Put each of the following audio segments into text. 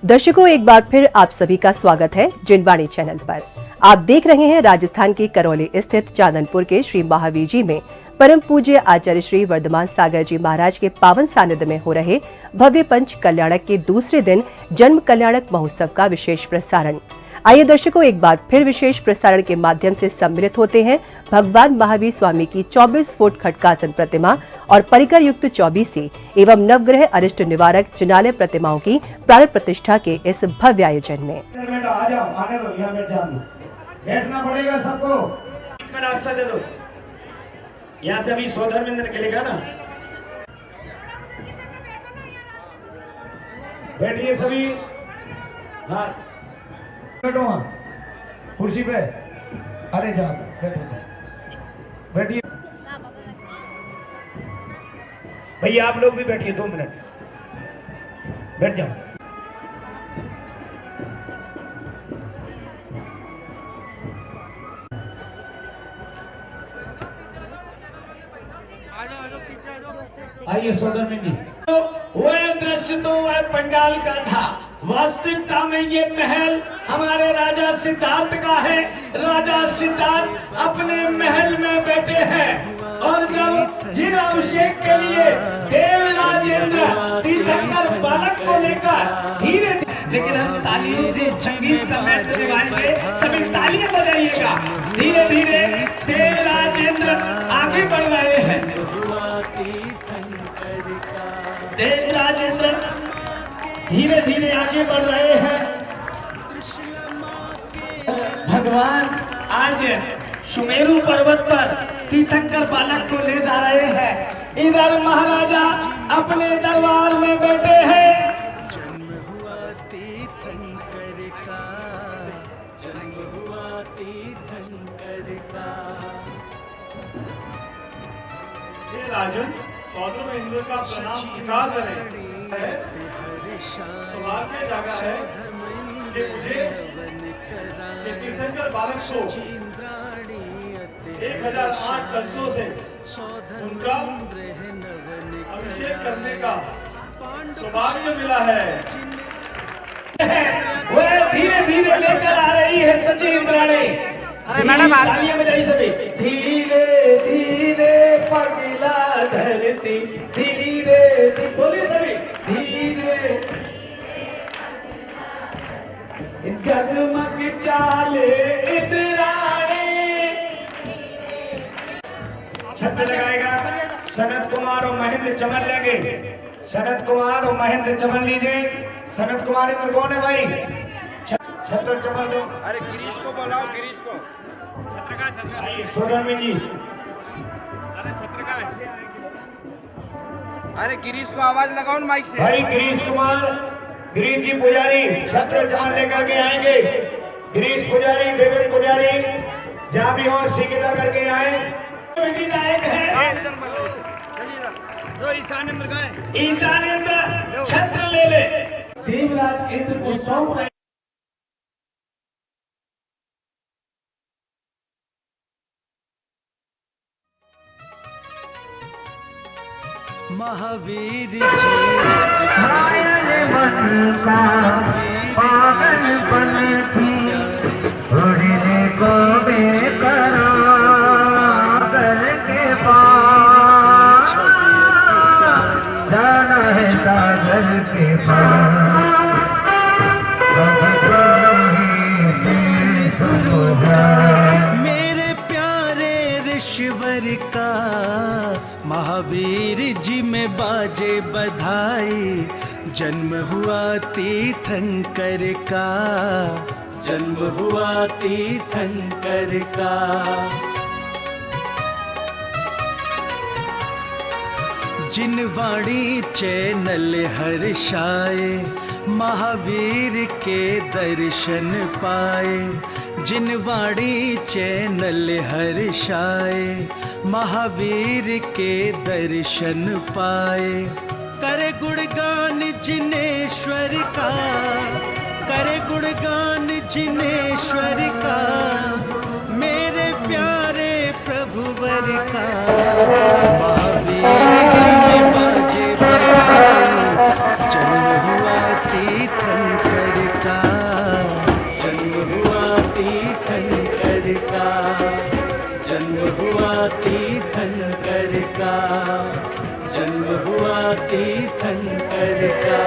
दर्शकों, एक बार फिर आप सभी का स्वागत है जिनवाणी चैनल पर। आप देख रहे हैं राजस्थान के करौली स्थित चांदनपुर के श्री महावीर जी में परम पूज्य आचार्य श्री वर्धमान सागर जी महाराज के पावन सानिध्य में हो रहे भव्य पंच कल्याणक के दूसरे दिन जन्म कल्याणक महोत्सव का विशेष प्रसारण। आइए दर्शकों, एक बार फिर विशेष प्रसारण के माध्यम से सम्मिलित होते हैं भगवान महावीर स्वामी की 24 फुट खटकासन प्रतिमा और परिकर युक्त 24 एवं नवग्रह अरिष्ट निवारक जिनालय प्रतिमाओं की प्राण प्रतिष्ठा के इस भव्य आयोजन में। बैठना पड़ेगा सबको, रास्ता दे दो। यहाँ से अभी स्वधर्मेंद्र निकलेगा ना, बैठिए सभी। हाँ, बैठो वहाँ कुर्सी पे। अरे जाओ बैठो, बैठिए भैया। आप लोग भी बैठिए, 2 मिनट बैठ जाओ। आइए सोदर जी। तो वह दृश्य तो वह पंडाल का था, वास्तविकता में ये महल हमारे राजा सिद्धार्थ का है। राजा सिद्धार्थ अपने महल में बैठे हैं और जब जिन अभिषेक के लिए देवराजेंद्र तीर्थंकर बालक को लेकर धीरे, लेकिन हम तालियों से संगीत का महत्व निभाएंगे। सभी तालियां बजाइएगा। धीरे धीरे देवराजेंद्र आगे बढ़ रहे हैं। देवराजेंद्र धीरे धीरे आगे बढ़ रहे हैं। भगवान आज सुमेरु पर्वत पर तीर्थंकर बालक को ले जा रहे हैं। इधर महाराजा अपने दरबार में बैठे हैं। जन्म हुआ तीर्थंकर का, जन्म हुआ तीर्थंकर का। हे राजन, सौम्येंद्र का प्रणाम स्वीकार करें। सौभाग्य जागा है कि मुझे कि तीर्थंकर बालक को 1008 कलशों से उनका अभिषेक करने का सौभाग्य मिला है। वह धीरे धीरे लेकर आ रही है सचिन इंद्राणी। अरे मैडम, तालियां बजाइए सभी। धीरे धीरे पगला धरती, धीरे धीरे बोलिए सभी। धीरे गगमग चाले इंद्राणी। छत्र लगाएगा सनत कुमार और महेंद्र चमन लेंगे। सनत कुमार और महेंद्र चमन लीजिए। सनत कुमार इंद्र कौन है भाई? छत्र चमन दो। अरे गिरीश को बुलाओ, गिरीश को। छत्र का, छत्र सोदर जी। अरे छत्र का है। अरे गिरीश को आवाज लगाओ ना माइक से। भाई गिरीश कुमार, गिरीश जी पुजारी छत्र चमन लेकर के आएंगे। गिरीश पुजारी, देवेंद्र पुजारी, जहाँ भी हो सीखता करके आए। नायक है जो ईशानेंद्र का है। ईशानेंद्र छत्र ले ले। देवराज इंद्र को सौंप रहे। महावीर जी पागल बन थी उड़ने को बेकरार के पास जाना है सागर के पास। मेरे प्यारे ऋषिवर का महावीर जी में बाजे बधाई। जन्म हुआ तीर्थंकर का, जन्म हुआ तीर्थंकर का। जिनवाणी चैनल हर्षाए, महावीर के दर्शन पाए। जिनवाणी चैनल हर्षाए, महावीर के दर्शन पाए। करे गुणगान जिनेश्वर का, करे गुणगान जिनेश्वर का। मेरे प्यारे प्रभुवर का, महावीर जी में बाजे बधाई। जन्म हुआ तीर्थंकर का, जन्म हुआ तीर्थंकर का।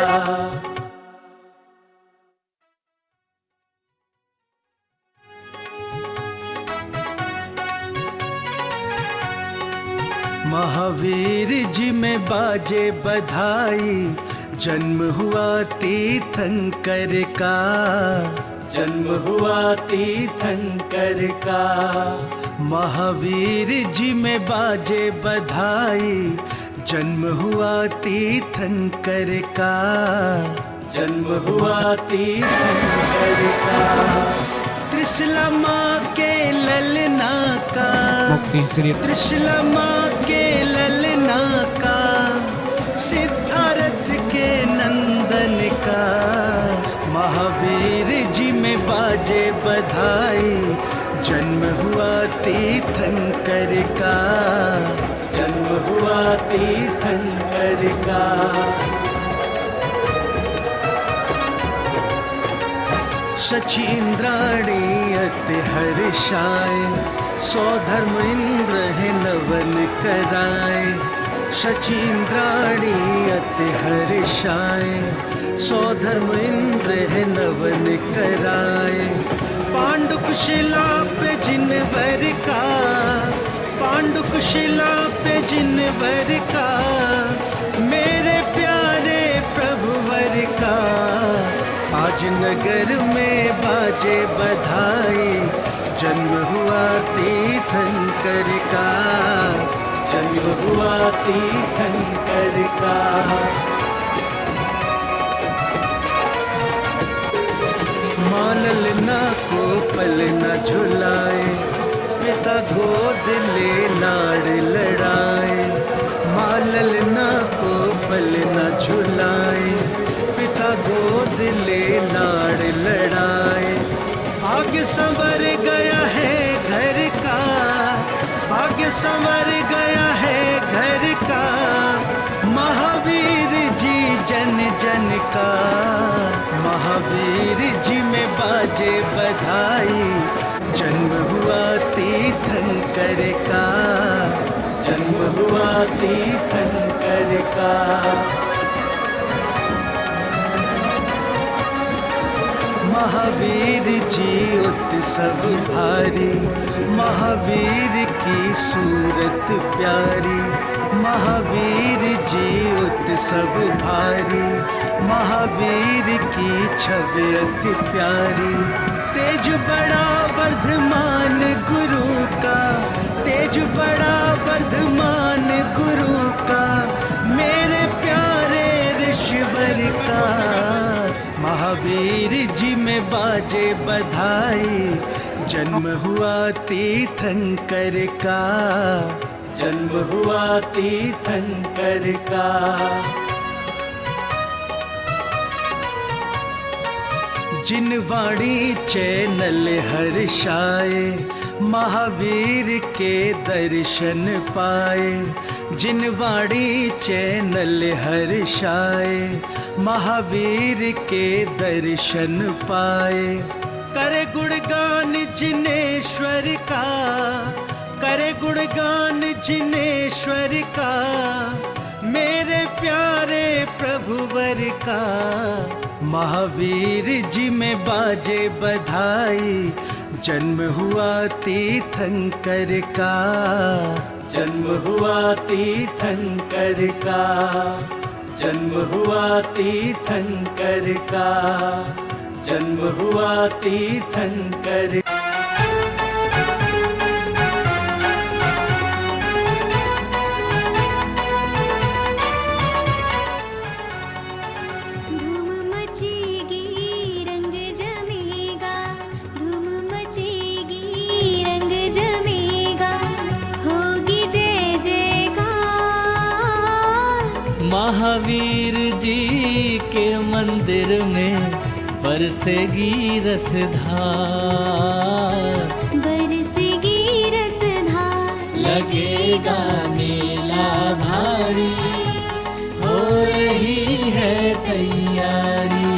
महावीर जी में बाजे बधाई, जन्म हुआ तीर्थंकर का, जन्म हुआ तीर्थंकर का। महावीर जी में बाजे बधाई, जन्म हुआ तीर्थंकर का, जन्म हुआ तीर्थंकर का। त्रिशला माँ के ललना का, त्रिशला माँ के ललना का, सिद्धार्थ के नंदन का। महावीर जी में बाजे बधाई, जन्म हुआ तीर्थंकर का, जन्म हुआ तीर्थंकर का। शची इंद्राणी अति हर्षाय, सौ धर्म इंद्र है नवन कराए। शची इंद्राणी अति हर्षाय, सौ धर्म इंद्र है नवन कराए। पांडुक शिला पे जिनवर का, पांडुक शिला पे जिनवर का, मेरे प्यारे प्रभुवर का। आज नगर में बाजे बधाई, जन्म हुआ तीर्थंकर का, जन्म हुआ तीर्थंकर का। माँ ललना को पल न झुलाए, पिता गोद ले लाड़ लड़ाए। माँ ललना को पल न झुलाए, पिता गोद ले लाड़ लड़ाए। भाग्य संवर गया है घर का, भाग्य संवर गया है घर का। महावीर जी जन जन का, महावीर जी में बाजे बधाई, जन्म हुआ तीर्थंकर का, जन्म हुआ तीर्थंकर का। महावीर जी उत्सव भारी, महावीर की सूरत प्यारी। महावीर जी उत्सव भारी, महावीर की छवि अति प्यारी। तेज बड़ा वर्धमान गुरु का, तेज बड़ा वर्धमान गुरु का, मेरे प्यारे ऋषिवर का। महावीर जी में बाजे बधाई, जन्म हुआ तीर्थंकर का, जन्म हुआ तीर्थंकर का। जिन वाणी चैनल हर्षाए, महावीर के दर्शन पाए। जिन वाणी चैनल हर्षाए, महावीर के दर्शन पाए। करे गुणगान जिनेश्वर का, करे गुणगान जिनेश्वर का, मेरे प्यारे प्रभुवर का। महावीर जी में बाजे बधाई, जन्म हुआ तीर्थंकर का, जन्म हुआ तीर्थंकर का, जन्म हुआ तीर्थंकर का, जन्म हुआ तीर्थंकर। धूम मचेगी रंग जमेगा, धूम मचेगी रंग जमेगा, होगी जय जयकार। महावीर जी के मंदिर में बरसेगी रसधार, बरसेगी रसधार। लगेगा मेला भारी, हो रही है तैयारी।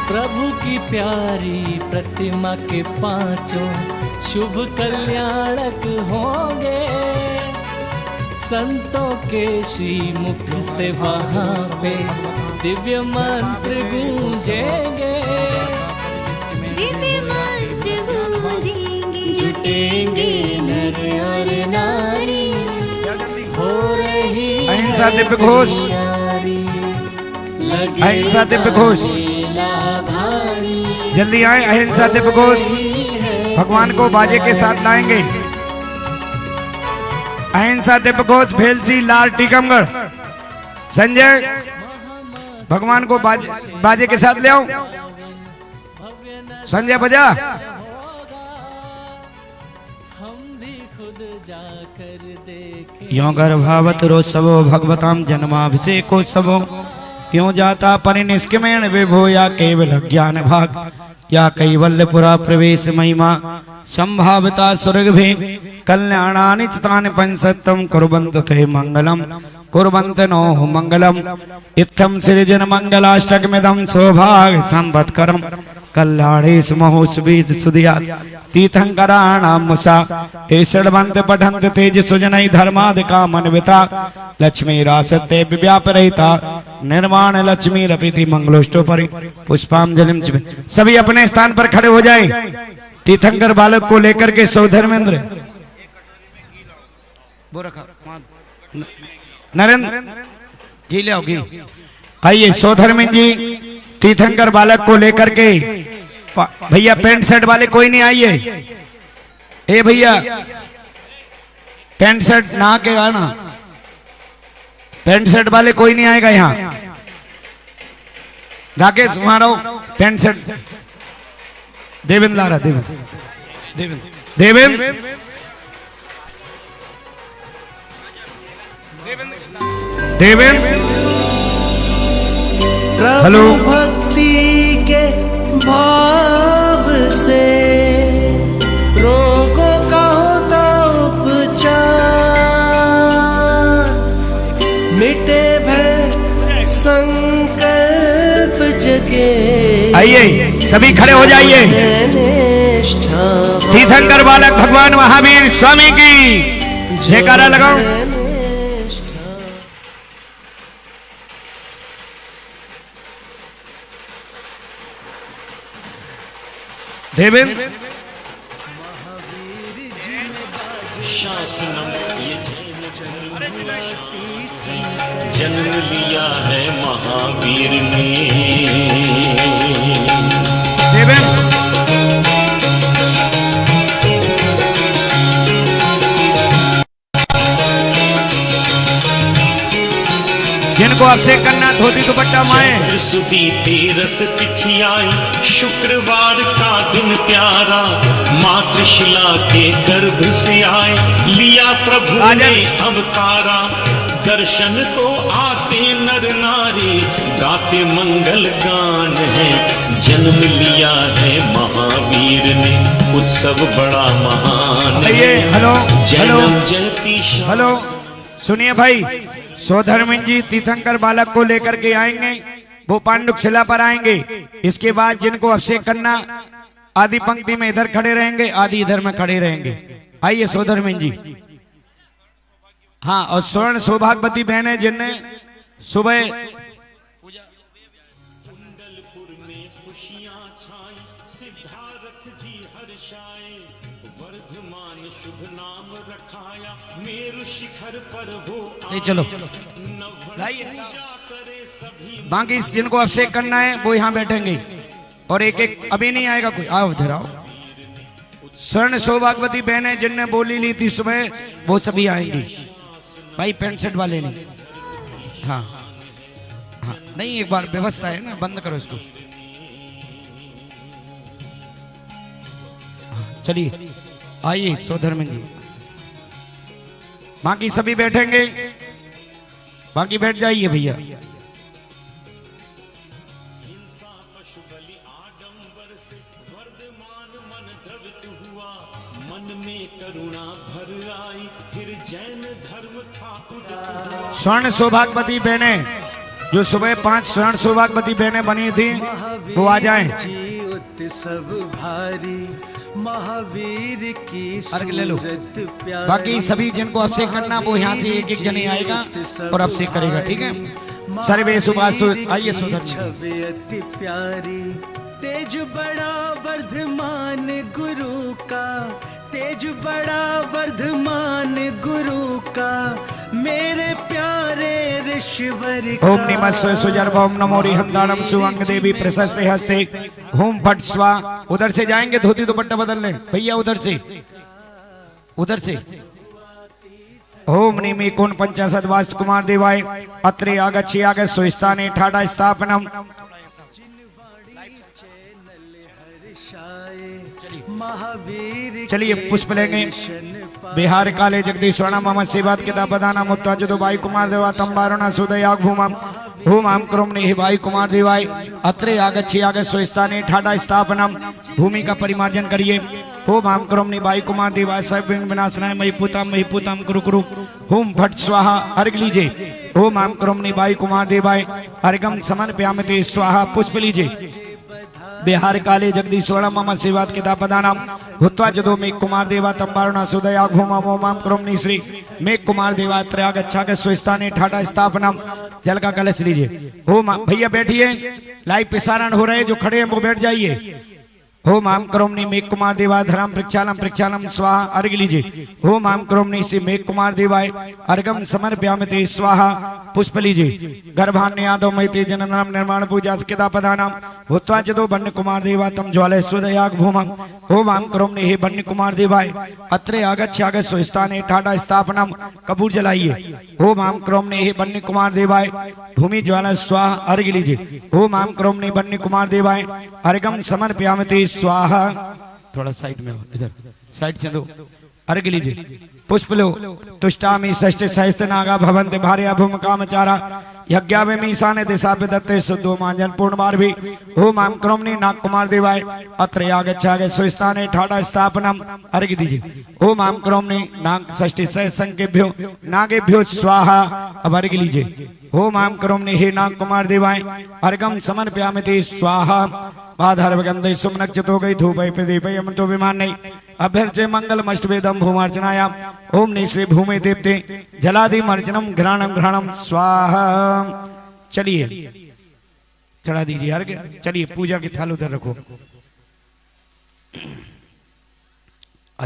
प्रभु की प्यारी प्रतिमा के पांचों शुभ कल्याणक होंगे। संतों के श्रीमुख से वहाँ पे दिव्य मंत्र गूंजेंगे। दिव्य मंत्र गूंजेंगे, जुटेंगे नर और नारी, हो रही अहिंसा दिव्य घोष, अहिंसा दिव्य घोष, जल्दी आए। अहिंसा दिव्य घोष भगवान को बाजे के साथ लाएंगे। अहिंसा दिव्य घोष भेलसी लाल टीकमगढ़। संजय भगवान को बाजे के साथ ले आओ। संजय बजा। यो गर्भावत रोत्सवो भगवताम जन्माभिषेकोत्सवो क्यों जाता परिनिष्क्रमेण विभो या केवल ज्ञान भाग या कैवल्यपुरा प्रवेश महिमा संभाविता सुरभि कल्याणानि चितानि पंचसत्यं कुर्वन्तु ते मंगलम कुर्वन्त नो मंगलम। इत्थं सृजन मंगलाष्टकमिदं सौभाग्य संवत्करम कल्याणेश महोत्सवीत सुधिया तीर्थंकराणां मुसा ईश्वरवन्त पठन्त तेज सुजनै धर्मादिकामन्विता लक्ष्मी रासते व्यापरहिता निर्माण लक्ष्मी रपिति मंगलोष्टोपरि पुष्पांजलिम। सभी अपने स्थान पर खड़े हो जाए। तीर्थंकर बालक को लेकर के सौधर्मेंद्र नरेंद्र घी ले आओ घी। आइए सौधर्मेंद्र जी तीर्थंकर बालक को लेकर के। भैया पैंट शर्ट वाले कोई नहीं आइए। ए भैया पैंट शर्ट ना के आना, पैंट शर्ट वाले कोई नहीं आएगा यहाँ। राकेश मारो पैंट शर्ट। देवेंद्र ला रहा, देवेंद्र देवेंद्र देवेंद्र हेलो। भक्ति के भाव से रोगों का होता उपचार, मिटे भय संकल्प जगे। आइए सभी खड़े हो जाइए। तीर्थंकर बालक भगवान महावीर स्वामी की जयकारा लगाओ। देवेंद्र शासनम ये जन्म लिया है महावीर ने। देवेंद्र जिनको अभिषेक करना धोती दुपट्टा माए। सुदी तेरस तिथि आई, शुक्रवार का दिन प्यारा, मातृशिला के गर्भ से आए, लिया प्रभु ने अवतारा। दर्शन तो आते नर नारी, गाते मंगल गान है, जन्म लिया है महावीर ने, उत्सव बड़ा महान है। हेलो जन्म जयती। हेलो सुनिए भाई, सौधर्मेंद्र जी तीर्थंकर बालक को लेकर के आएंगे। वो पांडुक शिला पर आएंगे। इसके बाद जिनको अभिषेक करना आदि पंक्ति में इधर खड़े रहेंगे, आदि इधर में खड़े रहेंगे। आइए सौधर्मेंद्र जी। हाँ, और स्वर्ण सौभाग्यवती बहनें जिनने सुबह कुंडलपुर में खुशियां छाई, सिद्धार्थ जी हर्षाए, वर्धमान शुभ नाम रखाया, मेरु शिखर पर हो ले चलो। बाकी जिनको अभिषेक करना है वो यहाँ बैठेंगे और एक एक अभी नहीं आएगा कोई। आओ इधर आओ। स्वर्ण सौभाग्यवती बहनें जिनने बोली ली थी सुबह वो सभी आएंगी। भाई पैंट शर्ट वाले नहीं। हाँ हाँ नहीं, एक बार व्यवस्था है ना, बंद करो इसको। चलिए आइए सौधर्मेंद्र जी। बाकी सभी बैठेंगे, बाकी बैठ जाइए भैया। स्वर्ण सौभाग्यवती बहनें जो सुबह 5 स्वर्ण सौभाग्यवती बहनें बनी थी वो आ जाएं। होत सब भारी, महावीर की अर्घ ले लो। सूरत प्यारी। बाकी सभी जिनको अभिषेक करना वो यहाँ से एक एक जने आएगा और अभिषेक करेगा, ठीक है। सर्वे सुभास्तु। आइए सोदर जी। छवि अति प्यारी, तेज बड़ा वर्धमान गुरु का, तेज बड़ा वर्धमान गुरु का, मेरे प्यारे ऋषिवर का। ओम नमः शिवाय सुजर्भ ओम नमो रिहंताणम सुअंग देवी प्रशस्ते हस्ते ओम फट स्वा। उधर से जाएंगे, धोती दुपट्टा बदल ले भैया, उधर से उधर से। ओम निमि कोन पंचाशद वास्तु कुमार देवाय अत्रे आगच्छे आगच्छो स्थाने ठाडा स्थापनम। चलिए पुष्प लेंगे। बिहार काले जगदीश स्वर्णा मोहम्मद सेवात किताब बदाना मुत्ताजदो भाई कुमार देवा तंबारुणा सुदयाग भूमम भूम आम क्रोमने भाई कुमार देवाय अत्रे आगच्छे आगच्छो स्थाने ठाडा स्थापनम। भूमि का परिमार्जन करिए। ओम आम क्रोमने भाई कुमार देवाय सब विनाशनाय मही पुतम कुरु कुरु होम भट स्वाहा। अर्घ लीजिए। ओम आम क्रोमने भाई कुमार देवाय अर्घम समर्पयामि स्वाहा। पुष्प लीजिए। बिहार काले जगदीश स्वर्ण मम सेवात किताब बदानाम हुत्वा जदो मेघ कुमार देवा तंबारुणा सुदया घूमा मोमाम क्रोमनी श्री मेघ कुमार देवा त्रयागच्छा के स्वस्थाने ठाटा स्थापनम। जल का कलश लीजिए। ओम भैया बैठिए, लाइव प्रसारण हो रहे, जो खड़े हैं वो बैठ जाइए। ओम आम क्रोमनी मेघ कुमार देवा धरम प्रक्षालम स्वाहा। अर्घ लीजिए। ओम आम क्रोमनी से मेघ कुमार देवाय अर्घम समर्पयामि स्वाहा। पुष्प लीजिए। गर्भान्य यादव महिते जननम निर्माण पूजा स्किता पदानाम भूत्वा जदो बन्य कुमार देवा तम ज्वाले सुदयाग भूमम। ओम आम क्रोमनी हे बन्य कुमार देवाय अत्रे आगच्छ आगच्छो स्थाने ठाडा स्थापनम। कपूर जलाइए। ओम आम क्रोमनी हे बन्य कुमार देवाय भूमि ज्वाला स्वाहा। अर्घ लीजिए। ओम आम क्रोमनी बन्य कुमार देवाय अर्घम समर्पयामि स्वाहा। थोड़ा साइड में, इधर साइड से दो। अर्घ लीजिए। पुष्प लो। तुष्टामि षष्ठ सहस्त्र नागा भवन्ति भार्या भूमकामचारा यज्ञावेमि ईशाने दिशा दत्ते शुद्धो मांजन पूर्णमार भी। ओम आम क्रोमनी नाग कुमार देवाय अत्र आगच्छागे स्वस्थाने ठाडा स्थापनम। अर्घ दीजिए। ओम आम क्रोमनी नाग षष्ठी सहस्रंकेभ्यो नागेभ्यो स्वाहा। अब अर्घ लीजिए। ओम आम क्रोमनी हे नाग कुमार देवाय अर्घम समर्पयामि स्वाहा। बाधार गंधे सुमनक चतो गई धूपै प्रदीपै अमृतो विमान नहीं अभ्यर्चे मंगल मष्टवेदम भूमार्चनायाम। ओम निश्रे भूमि देवते जलादि अर्चनम घ्राणम घ्राणम स्वाहा। चलिए चढ़ा दीजिए अर्घ। चलिए पूजा की थाल उधर रखो।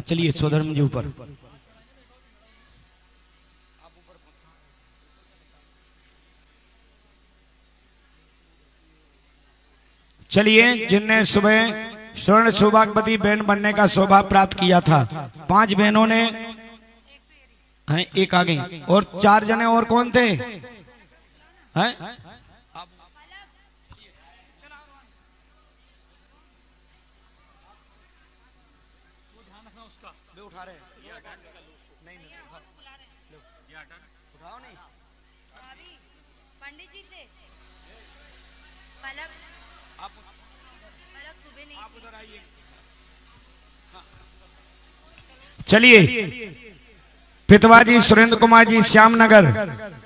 चलिए सोधर्म जी ऊपर। चलिए जिनने सुबह स्वर्ण सौभाग्यवती बहन बनने का सौभाग्य प्राप्त किया था, 5 बहनों ने हैं, एक आ गई और 4 जने और कौन थे? हैं? पंडित जी से पलक सुबह नहीं, आप उधर आइए। चलिए पितवाजी सुरेंद्र कुमार जी श्यामनगर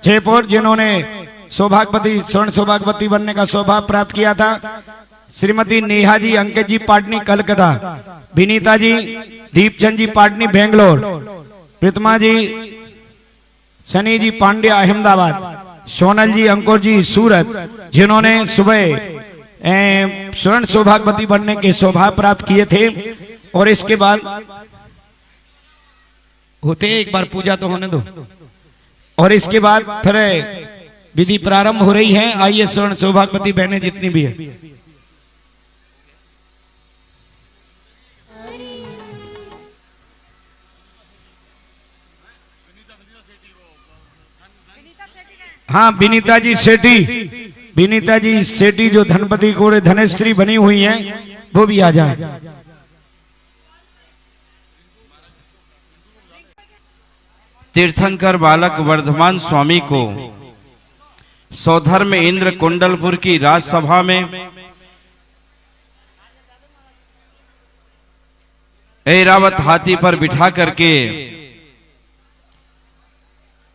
जयपुर, जिन्होंने सौभाग्यवती स्वर्ण सौभाग्यवती बनने का सौभाग्य प्राप्त किया था। श्रीमती नेहा जी अंकित जी पाटनी कलकत्ता, विनीता जी दीपचंद जी पाटनी बेंगलोर, प्रीतमा जी सनी जी पांडे अहमदाबाद, सोनल जी अंकुर जी सूरत, जिन्होंने सुबह स्वर्ण सौभाग्यवती बनने के सौभाग्य प्राप्त किए थे। और इसके बाद होते एक बार पूजा तो होने दो, और इसके बाद फिर विधि प्रारंभ हो रही है। आइए स्वर्ण सौभाग्यवती बहनें जितनी भी है। हाँ विनीता जी सेठी, विनीता जी सेठी जो धनपति कोड़े धनेश्वरी बनी हुई हैं, वो भी आ जाए। तीर्थंकर बालक वर्धमान स्वामी को सौधर्म इंद्र कुंडलपुर की राजसभा में ऐरावत हाथी पर बिठा करके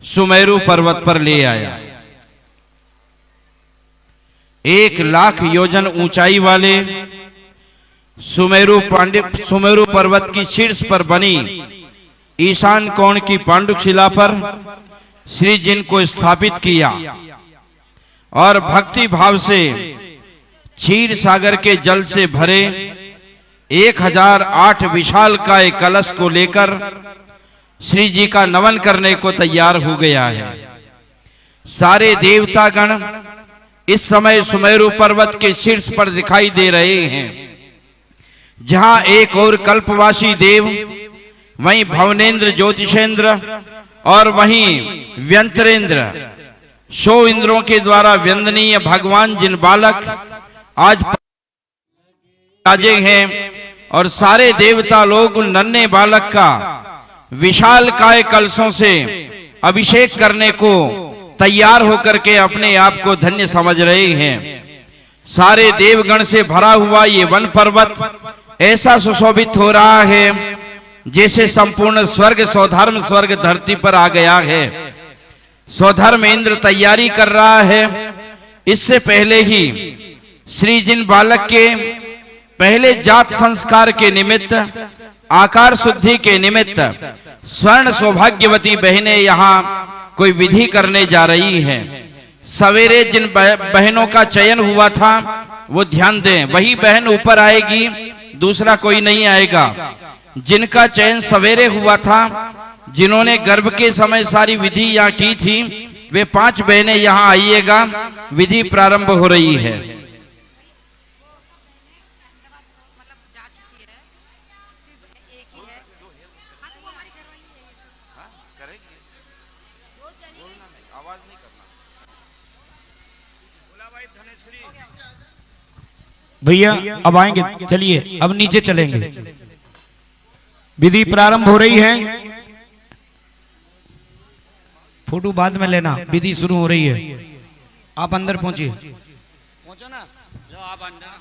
सुमेरु पर्वत पर ले आया। 1 लाख योजन ऊंचाई वाले सुमेरु पर्वत की शीर्ष पर बनी ईशान कोण की पांडुशिला पर श्री जिन को स्थापित किया और भक्ति भाव से क्षीर सागर के जल से भरे 1008 विशाल काय कलश को लेकर श्री जी का नमन करने को तैयार हो गया है। सारे देवतागण इस समय सुमेरु पर्वत के शीर्ष पर दिखाई दे रहे हैं। जहां एक और कल्पवासी देव, वहीं भवनेन्द्र ज्योतिषेंद्र और वहीं व्यंतरेंद्र, 100 इंद्रों के द्वारा वंदनीय भगवान जिन बालक आज राजे हैं और सारे देवता लोग उन नन्हे बालक का विशाल काय कलशों से अभिषेक करने को तैयार होकर के अपने आप को धन्य समझ रहे हैं। सारे देवगण से भरा हुआ ये वन पर्वत ऐसा सुशोभित हो रहा है जैसे संपूर्ण स्वर्ग स्वधर्म स्वर्ग धरती पर आ गया है। स्वधर्म इंद्र तैयारी कर रहा है। इससे पहले ही श्री जिन बालक के पहले जात संस्कार के निमित्त, आकार शुद्धि के निमित्त स्वर्ण सौभाग्यवती बहनें यहाँ कोई विधि करने जा रही हैं। सवेरे जिन बहनों का चयन हुआ था वो ध्यान दें, वही बहन ऊपर आएगी, दूसरा कोई नहीं आएगा। जिनका चयन सवेरे हुआ था, जिन्होंने गर्भ के समय सारी विधि यहाँ की थी, वे 5 बहनें यहाँ आइएगा। विधि प्रारंभ हो रही है। भैया अब आएंगे, चलिए अब नीचे चलेंगे। विधि प्रारंभ हो रही है। फोटो बाद में लेना, विधि शुरू हो रही है। आप अंदर पहुंचिए। पहुंचो ना, जाओ आप अंदर।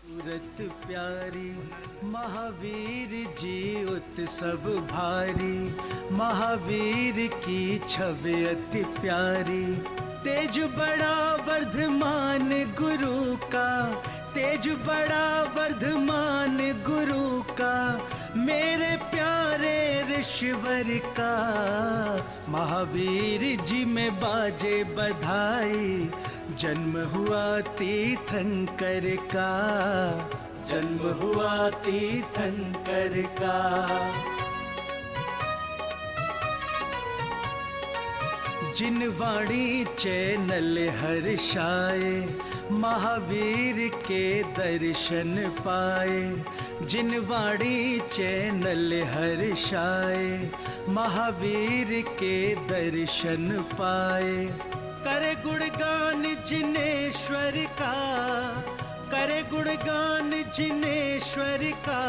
सूरत प्यारी महावीर जी उत्सव भारी, महावीर की छवि अति प्यारी। तेज बड़ा वर्धमान गुरु का, तेज बड़ा वर्धमान गुरु का, मेरे प्यारे ऋषिवर का। महावीर जी में बाजे बधाई, जन्म हुआ तीर्थंकर का, जन्म हुआ तीर्थंकर का। जिन वाणी चैनल हर्षाए, महावीर के दर्शन पाए। जिन वाणी चैनल हर्षाए, महावीर के दर्शन पाए। करे गुणगान जिनेश्वर का, करे गुणगान जिनेश्वर का,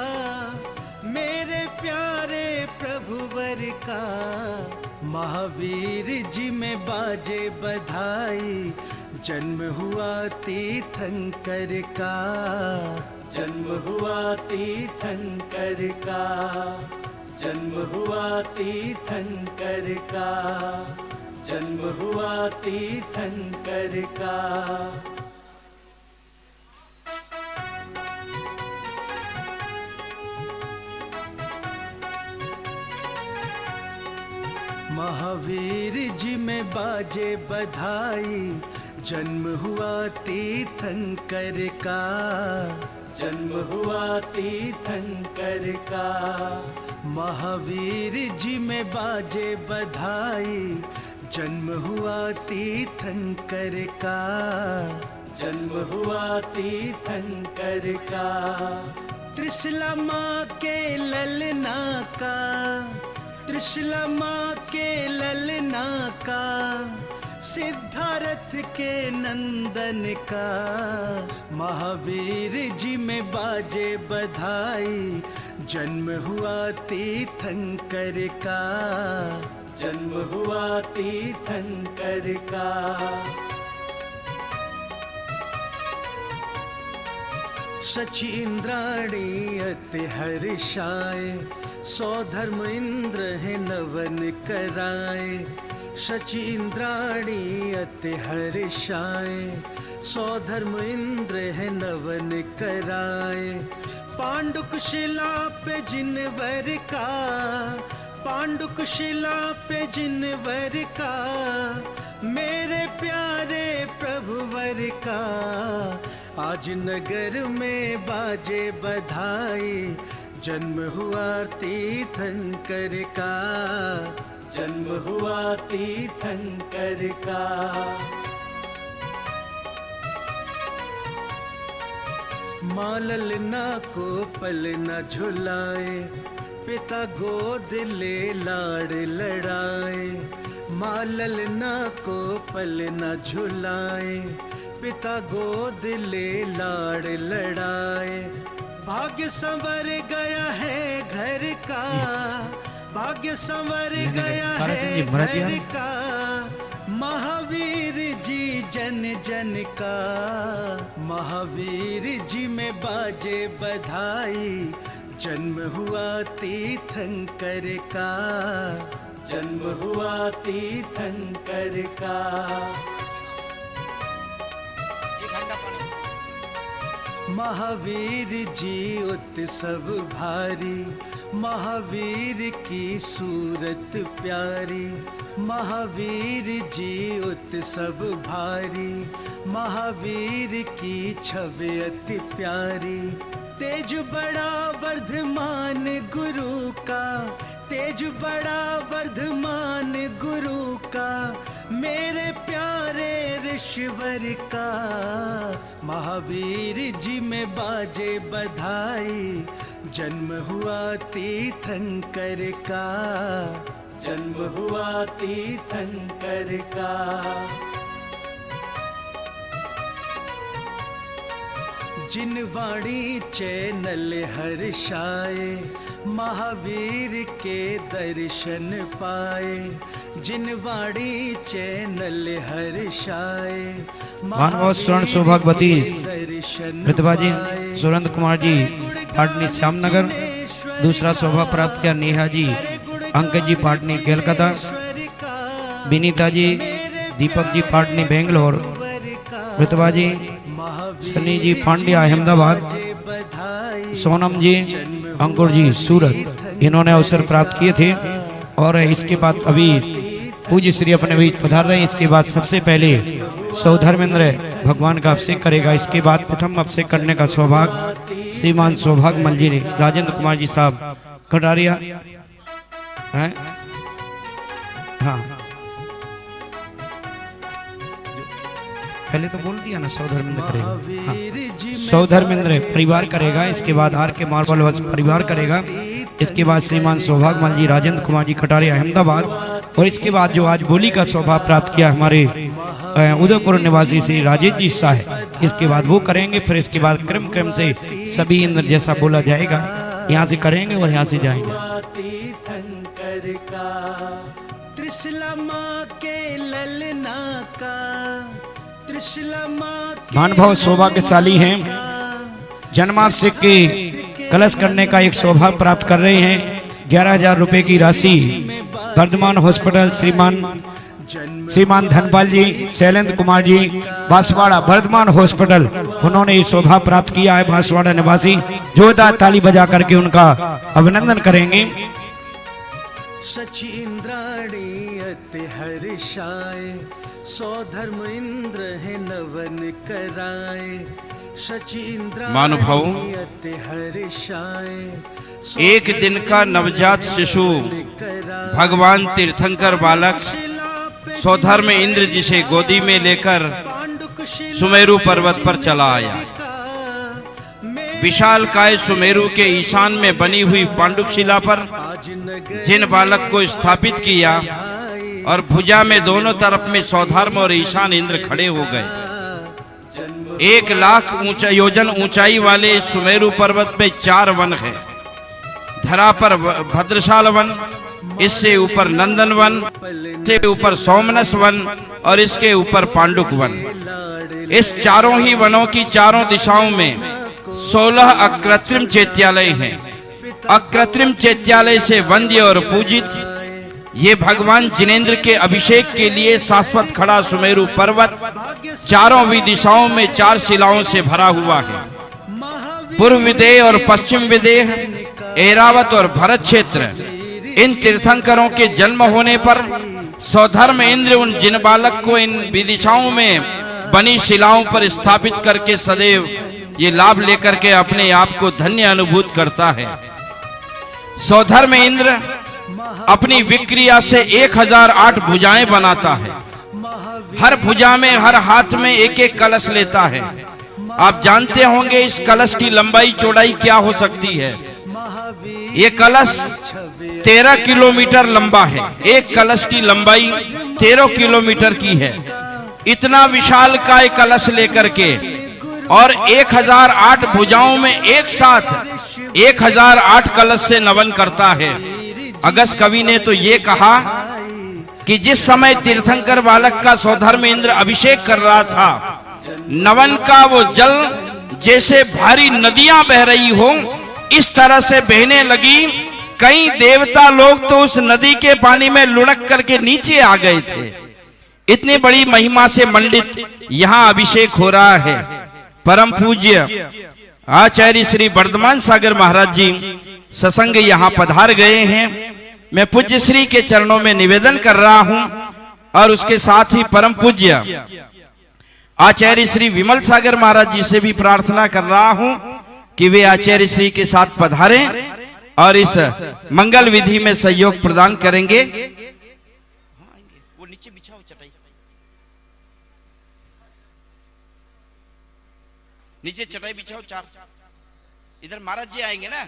मेरे प्यारे प्रभुवर का। महावीर जी में बाजे बधाई, जन्म हुआ तीर्थंकर का, जन्म हुआ तीर्थंकर का, जन्म हुआ तीर्थंकर का, जन्म हुआ तीर्थंकर का। महावीर जी में बाजे बधाई, जन्म हुआ तीर्थंकर का, जन्म हुआ तीर्थंकर का। महावीर जी में बाजे बधाई, जन्म हुआ तीर्थंकर का, जन्म हुआ तीर्थंकर का। त्रिशला माँ के ललना का, त्रिशला माँ के ललना का, सिद्धार्थ के नंदन का। महावीर जी में बाजे बधाई, जन्म हुआ तीर्थंकर का, जन्म हुआ तीर्थंकर का। शची इंद्राणी अति हर्षाए, सौ धर्म इंद्र है नवन कराए। शची इंद्राणी अति हर्षाए, सौ धर्म इंद्र है नवन कराए। पांडुक शिला पे जिनवर का, पांडुक शिला पे जिनवर का, मेरे प्यारे प्रभुवर का। आज नगर में बाजे बधाई, जन्म हुआ तीर्थंकर का, जन्म हुआ तीर्थंकर का। माँ ललना को पल न झुलाए, पिता गोद ले लाड़ लड़ाए। माँ ललना को पल न झुलाए, पिता गोद ले लाड़ लड़ाए। भाग्य संवर गया है घर का, भाग्य संवर गया है घर का। महावीर जी जन जन का, महावीर जी में बाजे बधाई, जन्म हुआ तीर्थंकर का, जन्म हुआ तीर्थंकर का। महावीर जी उत्सव भारी, महावीर की सूरत प्यारी। महावीर जी उत्सव भारी, महावीर की छवि अति प्यारी। तेज बड़ा वर्धमान गुरु का, तेज बड़ा वर्धमान गुरु का, मेरे प्यारे ऋषिवर का। महावीर जी में बाजे बधाई, जन्म हुआ तीर्थंकर का, जन्म हुआ तीर्थंकर का। जिन वाणी चैनल हर्षाए, महावीर के दर्शन पाए। जिन वाणी चैनल हर्षाए, मानव स्वर्ण सौभाग्यवती प्रतिभा जी सुरेंद्र कुमार जी पाटनी श्यामनगर। दूसरा सौभाग्य प्राप्त किया नेहा जी अंकित जी पाटनी कोलकाता। विनीता जी दीपक जी पाटनी बेंगलोर। प्रतिभा जी सनी जी पांड्या अहमदाबाद। सोनम जी अंकुर जी सूरत। इन्होंने अवसर प्राप्त किए थे और इसके बाद अभी पूज्य श्री अपने बीच पधार रहे हैं। इसके बाद सबसे पहले सौधर्मेंद्र भगवान का अभिषेक करेगा। इसके बाद प्रथम अभिषेक करने का सौभाग्य श्रीमान सौभाग्य मल जी ने राजेंद्र कुमार जी साहब कटारिया हैं। हाँ पहले तो बोल दिया ना सौधर्मेंद्र करेगा। हाँ। सौधर्मेंद्र परिवार करेगा। इसके बाद आर के मार्बल परिवार करेगा। इसके बाद श्रीमान सौभाग्य मल जी राजेंद्र कुमार जी कटारिया अहमदाबाद। और इसके बाद जो आज बोली का सौभाग्य प्राप्त किया हमारे उदयपुर निवासी श्री राजेश जी शाह, इसके बाद वो करेंगे। फिर इसके बाद क्रम क्रम से सभी इंद्र जैसा बोला जाएगा यहाँ से करेंगे और यहाँ से जाएंगे। महानुभाव सौभाग्यशाली हैं, जन्माभिषेक के कलश करने का एक सौभाग्य प्राप्त कर रहे हैं। 11,000 रुपए की राशि वर्धमान हॉस्पिटल श्रीमान धनपाल जी शैलेंद्र कुमार जी बांसवाड़ा वर्धमान हॉस्पिटल, उन्होंने ये सौभाग्य प्राप्त किया है। बांसवाड़ा निवासी जोरदार ताली बजा करके उनका अभिनंदन करेंगे। शचि इंद्राणी अति हर्षाए, सौ धर्म इंद्र है नवन कराए। शचि महानुभावों, इंद्राणी अति हर्षाए, एक दिन का नवजात शिशु भगवान तीर्थंकर बालक सौधर्म इंद्र जी से गोदी में लेकर सुमेरु पर्वत पर चला आया। विशालकाय सुमेरु के ईशान में बनी हुई पांडुकशिला पर जिन बालक को स्थापित किया और भुजा में दोनों तरफ में सौधर्म और ईशान इंद्र खड़े हो गए। 1 लाख योजन ऊंचाई वाले सुमेरु पर्वत में 4 वन है। धरा पर भद्रशाल वन, इससे ऊपर नंदन वन, इससे ऊपर सोमनस वन और इसके ऊपर पांडुक वन। इस चारों ही वनों की चारों दिशाओं में 16 अकृत्रिम चैत्यालय हैं। अकृत्रिम चैत्यालय से वंद्य और पूजित ये भगवान जिनेंद्र के अभिषेक के लिए शाश्वत खड़ा सुमेरु पर्वत चारों भी दिशाओं में 4 शिलाओं से भरा हुआ है। पूर्व विदेह और पश्चिम विदेह, ऐरावत और भरत क्षेत्र, इन तीर्थंकरों के जन्म होने पर सौधर्म इंद्र उन जिन बालक को इन विदिशाओं में बनी शिलाओं पर स्थापित करके सदैव ये लाभ लेकर के अपने आप को धन्य अनुभूत करता है। सौधर्म इंद्र अपनी विक्रिया से 1008 भुजाएं बनाता है। हर भुजा में, हर हाथ में एक एक कलश लेता है। आप जानते होंगे इस कलश की लंबाई चौड़ाई क्या हो सकती है। ये कलश 13 किलोमीटर लंबा है। एक कलश की लंबाई 13 किलोमीटर की है। इतना विशाल काय कलश लेकर के और 1008 भुजाओं में एक साथ 1008 कलश से नवन करता है। अगस्त कवि ने तो ये कहा कि जिस समय तीर्थंकर बालक का सौधर्म इंद्र अभिषेक कर रहा था, नवन का वो जल जैसे भारी नदियां बह रही हो इस तरह से बहने लगी। कई देवता लोग तो उस नदी के पानी में लुढ़क करके नीचे आ गए थे। इतनी बड़ी महिमा से मंडित यहाँ अभिषेक हो रहा है। परम पूज्य आचार्य श्री वर्धमान सागर महाराज जी सत्संग यहाँ पधार गए हैं। मैं पूज्य श्री के चरणों में निवेदन कर रहा हूँ और उसके साथ ही परम पूज्य आचार्य श्री विमल सागर महाराज जी से भी प्रार्थना कर रहा हूँ कि वे आचार्य श्री के साथ पधारें और इस मंगल विधि में सहयोग प्रदान करेंगे। वो नीचे बिछाओ चटाई, नीचे चटाई बिछाओ 4। इधर महाराज जी आएंगे ना।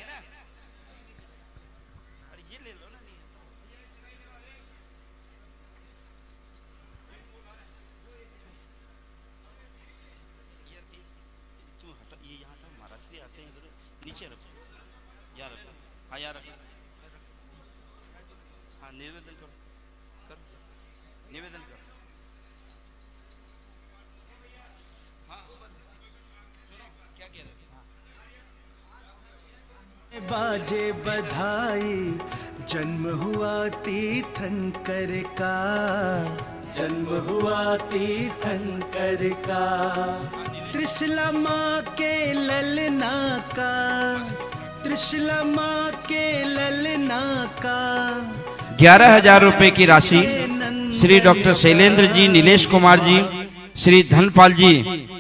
अरे ये ले लो ना। तू हटा, ये यहाँ था, महाराज जी आते हैं इधर। नीचे रखो, यहाँ रखो। हाँ यहाँ रखो। हाँ निवेदन करो, कर निवेदन करो। हाँ क्या कह रहे? बाजे बधाई, जन्म हुआ तीर्थंकर का, जन्म हुआ तीर्थंकर का। त्रिशला माँ के ललना का, त्रिशला माँ के ललना का। 11,000 रुपए की राशि श्री डॉक्टर शैलेंद्र जी, नीलेश कुमार जी, श्री धनपाल जी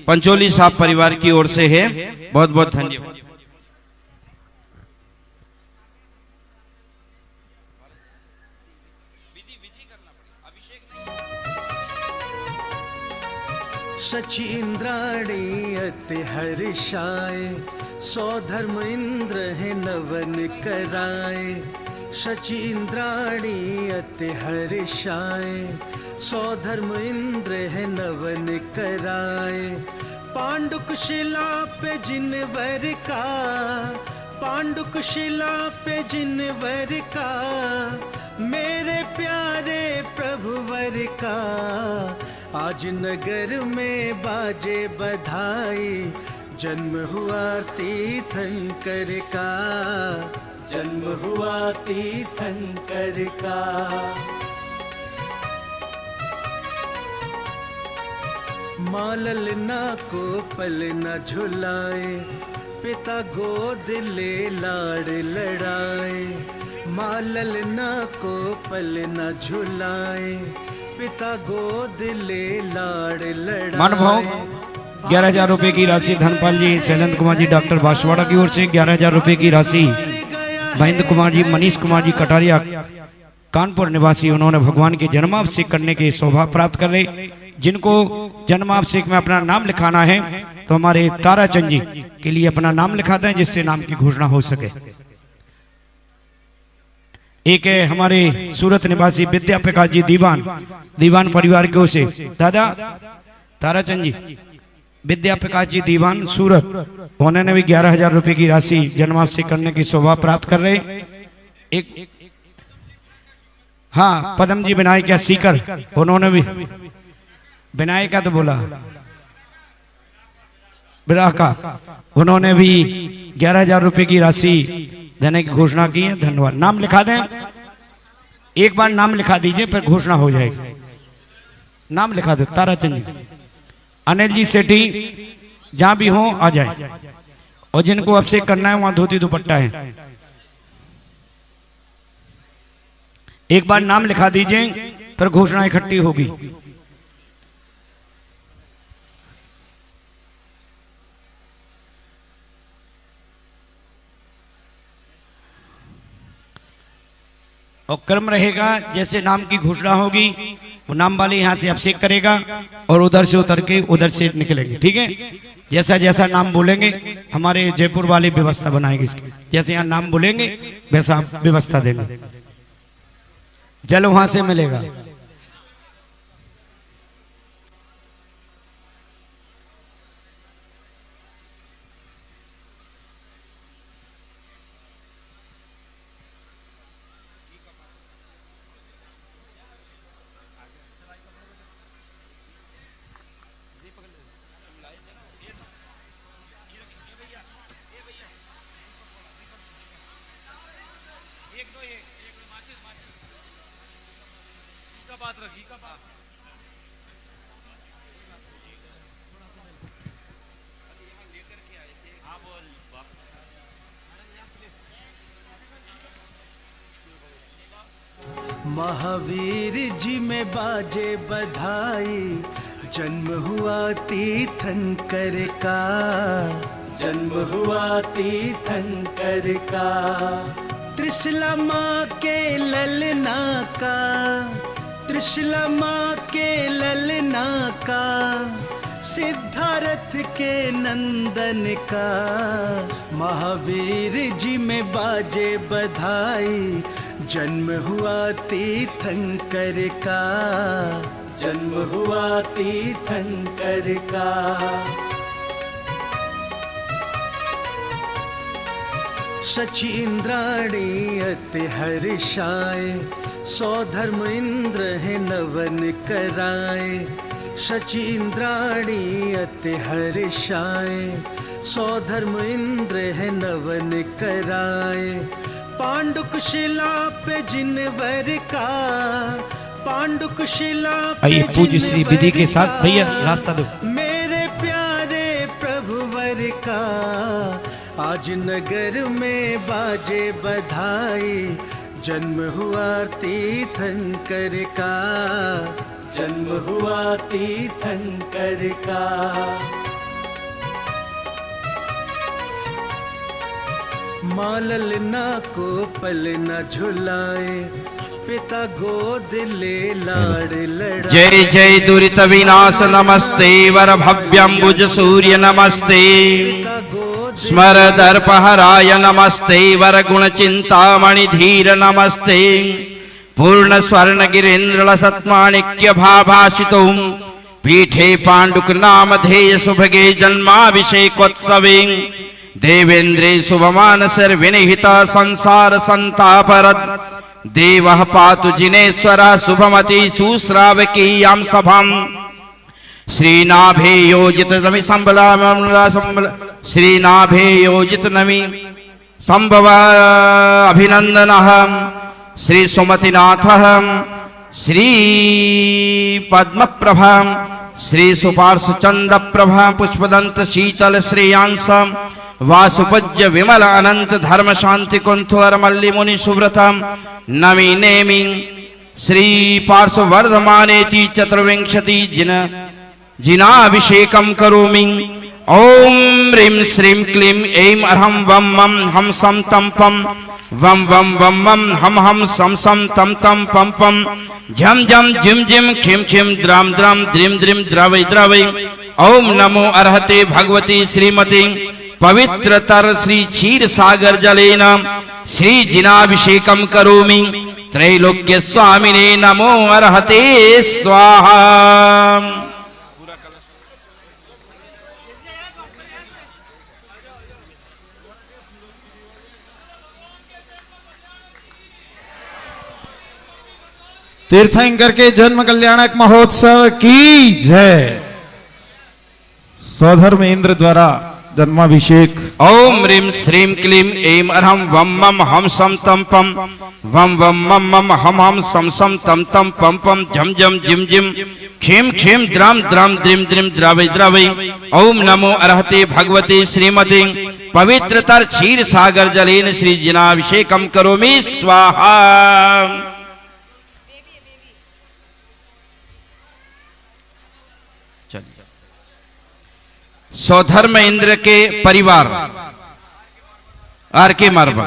पंचोली साहब परिवार की ओर से है। बहुत बहुत धन्यवाद। शचि इंद्राणी अति हर्षाए, सौ धर्म इंद्र है नवन कराए। शचि इंद्राणी अति हर्षाए, सौ धर्म इंद्र है नवन कराए। पांडुक शिला पे जिनवर का, पांडुक शिला पे जिनवर का, मेरे प्यारे प्रभुवर का। आज नगर में बाजे बधाई, जन्म हुआ तीर्थंकर का, जन्म हुआ तीर्थंकर का। माँ ललना को पल न झुलाए, पिता गोद ले लाड़ लड़ाए। माँ ललना को पल न झुलाए, पिता गोद ले लाड़ लड़ाए। मान भाव 11,000 रुपए की राशि धनपाल जी, शैलेंद्र कुमार जी डॉक्टर बांसवाड़ा की ओर से 11,000 रुपए की राशि महेंद्र कुमार जी, मनीष कुमार जी कटारिया कानपुर निवासी, उन्होंने भगवान के जन्माभिषेक करने के सौभाग्य प्राप्त कर रहे। जिनको जन्माभिषेक में अपना नाम लिखाना है तो हमारे ताराचंद जी के लिए अपना नाम लिखाते हैं, जिससे नाम की घोषणा हो सके। एक है हमारे सूरत निवासी विद्या प्रकाश जी दीवान परिवार की ओर से। दादा ताराचंद जी, विद्या प्रकाश जी दीवान सूरत, उन्होंने भी 11,000 रुपए की राशि जन्माभिषेक करने की सौभाग्य प्राप्त कर रहे। एक हाँ पदम जी विनायक या सीकर, उन्होंने भी विनायक का तो बोला विराह का, उन्होंने भी 11,000 रुपए की राशि देने की घोषणा की है। धन्यवाद। नाम लिखा दें, एक बार नाम लिखा दीजिए फिर घोषणा हो जाएगी। नाम लिखा दो ताराचंद जी, अनिल जी सेठी, जहां भी हो आ जाए, और जिनको अभिषेक करना है वहां धोती दुपट्टा है। एक बार नाम लिखा दीजिए फिर घोषणा इकट्ठी होगी। और क्रम रहेगा, जैसे नाम की घोषणा होगी वो नाम वाले यहाँ से अभिषेक करेगा और उधर से उतर के उधर से निकलेंगे। ठीक है, जैसा जैसा नाम बोलेंगे हमारे जयपुर वाली व्यवस्था बनाएगी इसकी, जैसे यहाँ नाम बोलेंगे वैसा व्यवस्था देंगे। जल वहां से मिलेगा। महावीर जी में बाजे बधाई, जन्म हुआ तीर्थंकर का, जन्म हुआ तीर्थंकर का। त्रिशला माँ के ललना का, त्रिशला माँ के ललना का, सिद्धार्थ के नंदन का। महावीर जी में बाजे बधाई, जन्म हुआ तीर्थंकर का, जन्म हुआ तीर्थंकर का। शची इंद्राणी अति हर्षाए, सौ धर्म इंद्र है नवन कराए। शची इंद्राणी अति हर्षाए, सौ धर्म इंद्र है नवन कराए। पांडुक शिला पे जिनवर का, पांडुक शिला पे पूज्य श्री विधि के साथ भैया रास्ता दो। मेरे प्यारे प्रभुवर का, आज नगर में बाजे बधाई, जन्म हुआ तीर्थंकर का, जन्म हुआ तीर्थंकर का। माँ ललना को पल न झुलाए, पिता गोद ले लाड़ लड़ाए। जय जय दुरित विनाश नमस्ते, वर भव्यम्बुज सूर्य नमस्ते। स्मर दर्पहराय नमस्ते, वर गुण चिंतामणि धीर नमस्ते। पूर्ण स्वर्ण गिरीन्द्र सत्माणिक्य भाभाषितो, पीठे पांडुक नाम धेय सुभगे जन्माभिषेकोत्सवे। देवेन्द्रे शुभमान विनिहिता संसार संतापरद, देवः पातु जिनेश्वर शुभमति सुश्रावकीयां सभाम्। श्रीनाभे योजित नमि श्रीनाभे योजित नमि संभव अभिनंदनः। श्री सुमतिनाथः श्री पद्मप्रभा श्री सुपार्श चंद प्रभा पुष्पदंत शीतल श्रेयांसम वासुपज्य विमल अनंत धर्म शांति कुंथवर मल्ली मुनि सुव्रतम नमी नेमि श्री पार्श्व वर्धमानेति चतुर्विंशति जिनाभिषेकम करोमि। ओम ह्रीं श्रीं क्लीं ऐं अरहं वम मम हम सम तम पम वम वम वम मम हम सम सम तम तम पम पम झम झम झिम झिम खिम खिम द्राम द्राम द्रिम द्रिम द्रवै द्रवै। ओम नमो अर्हते भगवती श्रीमती पवित्रतर श्री क्षीर सागर जलेन श्री जिनाभिषेकम करोमि। त्रैलोक्य स्वामिने नमो अर्हते स्वाहा। तीर्थंकर के जन्म कल्याणक महोत्सव की जय। स्वधर्म इंद्र द्वारा जन्माभिषेक। ओम ह्रीं श्रीं क्लीं ऐं अरहं वम मम हम सम तम पम वम वम मम मम हम सम सम तम तम पम पम झम झम झिम झिम खिम खिम द्राम द्राम द्रिम द्रिम द्रवै द्रवै। ओम नमो अर्हते भगवते श्रीमते पवित्रतर क्षीर सागर जलेन श्री जिनाभिषेकम करोमि स्वाहा। स्वधर्म इंद्र के परिवार आर के मारवा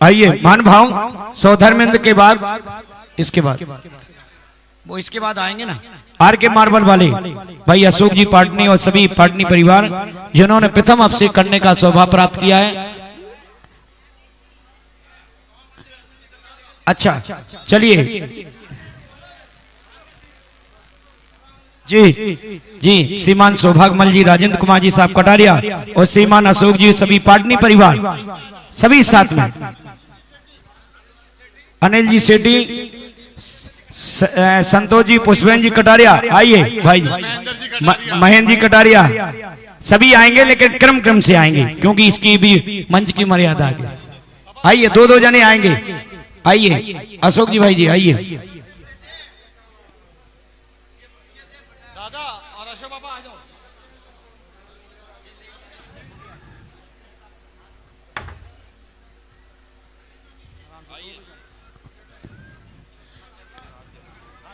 आइए मान भाव सौधर्मेंद्र के बाद इसके बाद वो इसके बाद आएंगे ना आर के मार्बल वाले भाई अशोक जी पाटनी और सभी पाटनी परिवार जिन्होंने प्रथम अभिषेक करने का सौभाग्य प्राप्त किया है। अच्छा चलिए जी जी श्रीमान सौभाग्यमल जी राजेंद्र कुमार जी साहब कटारिया और श्रीमान अशोक जी सभी पाटनी परिवार सभी साथ में अनिल जी सेठी संतोष जी पुष्पेंद्र जी कटारिया आइए भाई महेंद्र जी कटारिया सभी आएंगे लेकिन क्रम क्रम से आएंगे क्योंकि इसकी भी मंच की मर्यादा है। आइए दो दो जने आएंगे। आइए अशोक जी भाई जी आइए।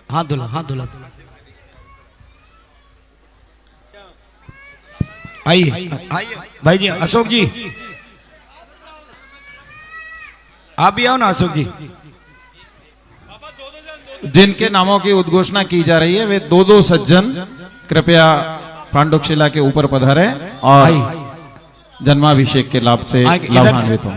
हाथ धुला हाथ धुला। आइए भाई जी अशोक जी आप भी आओ ना अशोक जी। जिनके नामों की उद्घोषणा की जा रही है वे दो दो सज्जन कृपया पांडुशिला के ऊपर पधारे और जन्माभिषेक के लाभ से लाभान्वित हों।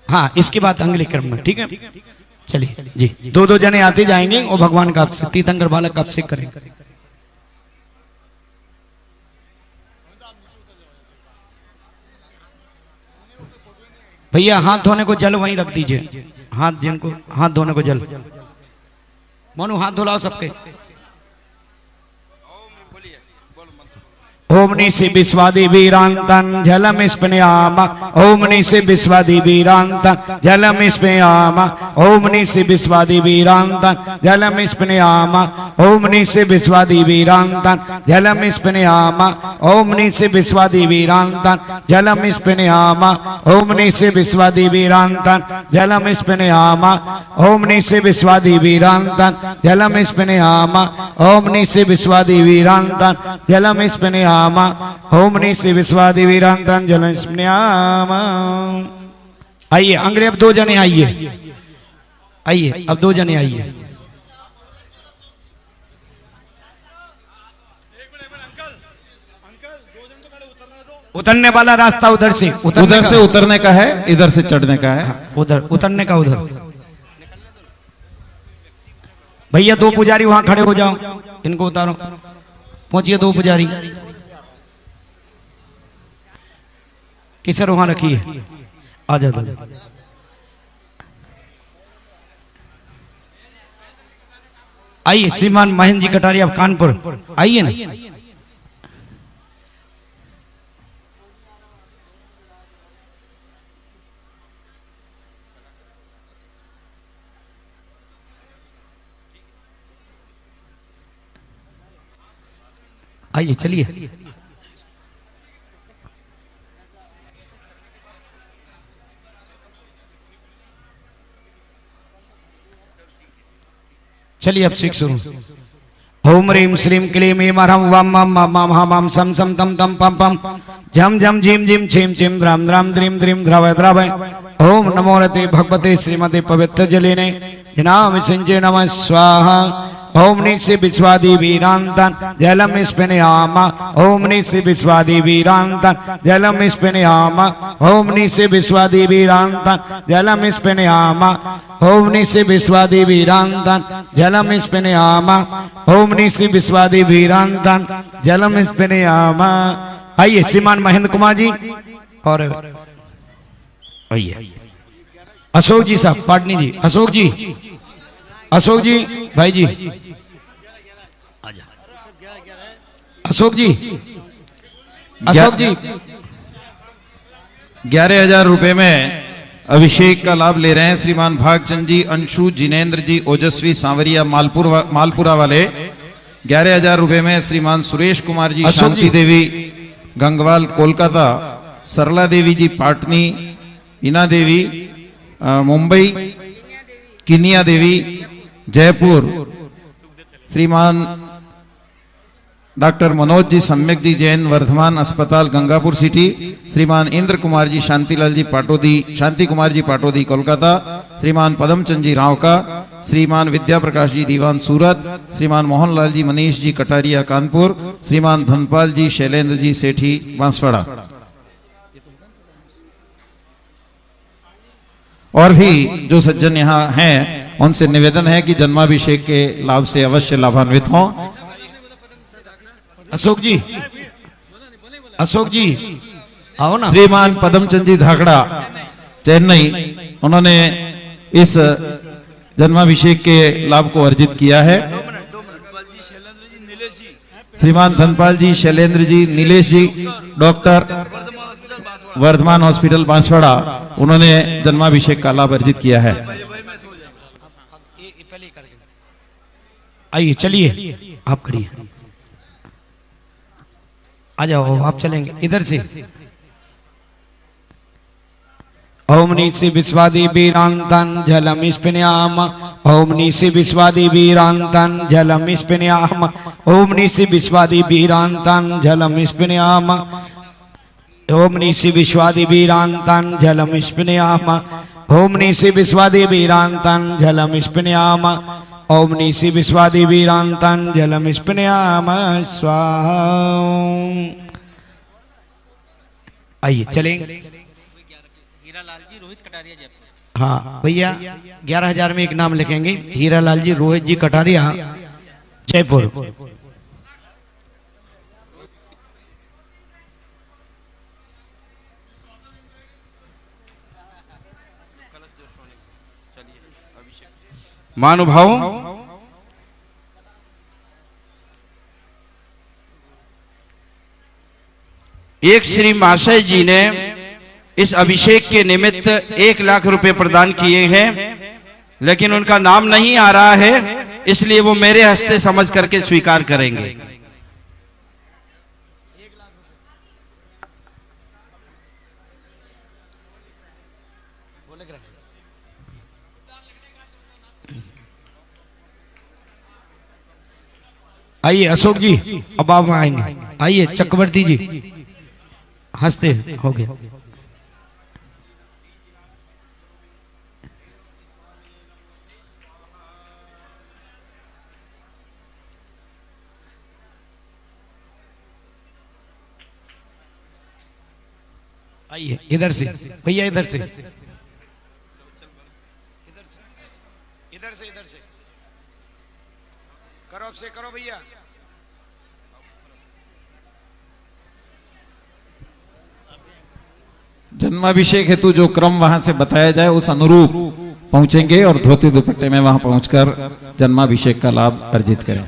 हाँ इसके बाद अगले क्रम में ठीक है। चलिए जी दो दो जने आते जाएंगे और भगवान का तीर्थंकर बालक का अभिषेक करेंगे। भैया हाथ धोने को जल वहीं रख दीजिए। हाथ जिनको हाथ धोने को जल मोनू हाथ धुलाओ सबके। ओम निशि विश्वादि वीरांतन जलम स्पयाम ओम निशि विश्वादि वीरांतन जलम स्पयाम ओम निशि विश्वादि वीरांतन जलम स्पयाम ओम निशि विश्वादि वीरांतन जलम स्पयाम ओम निशि विश्वादि वीरांतन जलम स्पयाम ओम निशि विश्वादि वीरांतन जलम स्पयाम ओम निशि विश्वादि वीरांतन जलम स्पयाम ओम निशि विश्वादि वीरांतन जलम स्पयाम ओम निशि विश्वादि वीरांतन जलम स्पयाम। आइए अंग्रेज अब दो जने आइए। आइए अब दो जने आइए। उतरने वाला रास्ता उधर से उतरने का है इधर से चढ़ने का है। उधर उतरने का उधर। भैया दो पुजारी वहां खड़े हो जाओ इनको उतारो। पहुंचिए दो पुजारी किसर वहां रखिए। आ जाओ आइए श्रीमान महेंद्र जी कटारिया कानपुर आइए ना। आइए चलिए। चलिए अब सीख शुरू। ओम ह्रीम श्रीम क्लीम ईम हरम वम मम मम मम हम हम सम सम तम तम पम पम झम झम झीम झीम छीम छीम द्राम द्राम द्रीम द्रीम द्रवय द्रवय। ओम नमो रते भगवते श्रीमते पवित्र जलिने जनाम सिंचे नमः स्वाहा। ओम निस्य विश्वादि वीरांतन जलम स्पिनयामा। ओम निस्य विश्वादि वीरांतन जलम स्पिनयामा। ओम निस्य विश्वादि वीरांतन जलम स्पिनयामा। ओम निस्य विश्वादि वीरांतन जलम स्पिनयामा। ओम निस्य विश्वादि वीरांतन जलम स्पिनयामा। आइए श्रीमान महेंद्र कुमार जी और आइए अशोक जी साहब पाटनी जी। अशोक जी, अशोक जी भाई जी अशोक जी, अशोक जी 11,000 रुपए में अभिषेक का लाभ ले रहे हैं श्रीमान भागचंद जी, अंशु, जिनेन्द्र जी, ओजस्वी, सांवरिया, मालपुरा वाले। 11,000 रुपए में श्रीमान सुरेश कुमार जी, शांति देवी गंगवाल कोलकाता, सरला देवी जी पाटनी, ईना देवी मुंबई, किनिया देवी जयपुर, श्रीमान डॉक्टर मनोज जी सम्यक जी जैन वर्धमान अस्पताल गंगापुर सिटी, श्रीमान इंद्र कुमार जी शांतिलाल जी पाटोदी, शांति कुमार जी पाटोदी कोलकाता, श्रीमान पदमचंद जी राव का, श्रीमान विद्या प्रकाश जी दीवान सूरत, श्रीमान मोहनलाल जी मनीष जी कटारिया कानपुर, श्रीमान धनपाल जी शैलेंद्र जी सेठी बांसवाड़ा। और भी जो सज्जन यहाँ हैं उनसे निवेदन है कि जन्माभिषेक के लाभ से अवश्य लाभान्वित हों। अशोक जी, अशोक जी आओ ना। श्रीमान पदमचंद जी धाकड़ा चेन्नई, उन्होंने इस जन्माभिषेक के लाभ को अर्जित किया है। श्रीमान धनपाल जी शैलेंद्र जी नीलेश जी डॉक्टर वर्धमान हॉस्पिटल बांसवाड़ा, उन्होंने जन्माभिषेक का लाभ अर्जित किया है। आइए चलिए आप करिए, आ जाओ आप चलेंगे इधर से। ओम निसि विश्वादि वीरांतन जलम स्पिन्याम। ओम निसि विश्वादि वीरांतन जलम स्पिन्याम। ओम निसि विश्वादि वीरांतन जलम स्पिन्याम। ओम निसि विश्वादि वीरांतन जलम स्पिन्याम। ओम निसि विश्वादि वीरांतन जलम स्पिन्याम। ओम निसि विश्वादि वीरांतन जलम स्पिन्याम स्वाहा। आइए चलेंगे। हाँ भैया 11,000 में एक नाम लिखेंगे, हीरालाल जी रोहित जी कटारिया जयपुर। महानुभाव एक श्री महाशय जी ने इस अभिषेक के निमित्त 1 लाख रुपए प्रदान किए हैं, लेकिन उनका नाम नहीं आ रहा है, इसलिए वो मेरे हस्ते समझ करके स्वीकार करेंगे। आइए अशोक जी अब आप आएंगे। आइए चक्रवर्ती जी हंसते हो गए। आइए इधर से भैया, इधर से करो, अब से करो भैया। जन्माभिषेक हेतु जो क्रम वहां से बताया जाए उस अनुरूप पहुंचेंगे और धोती दुपट्टे में वहां पहुंचकर जन्माभिषेक का लाभ अर्जित करें।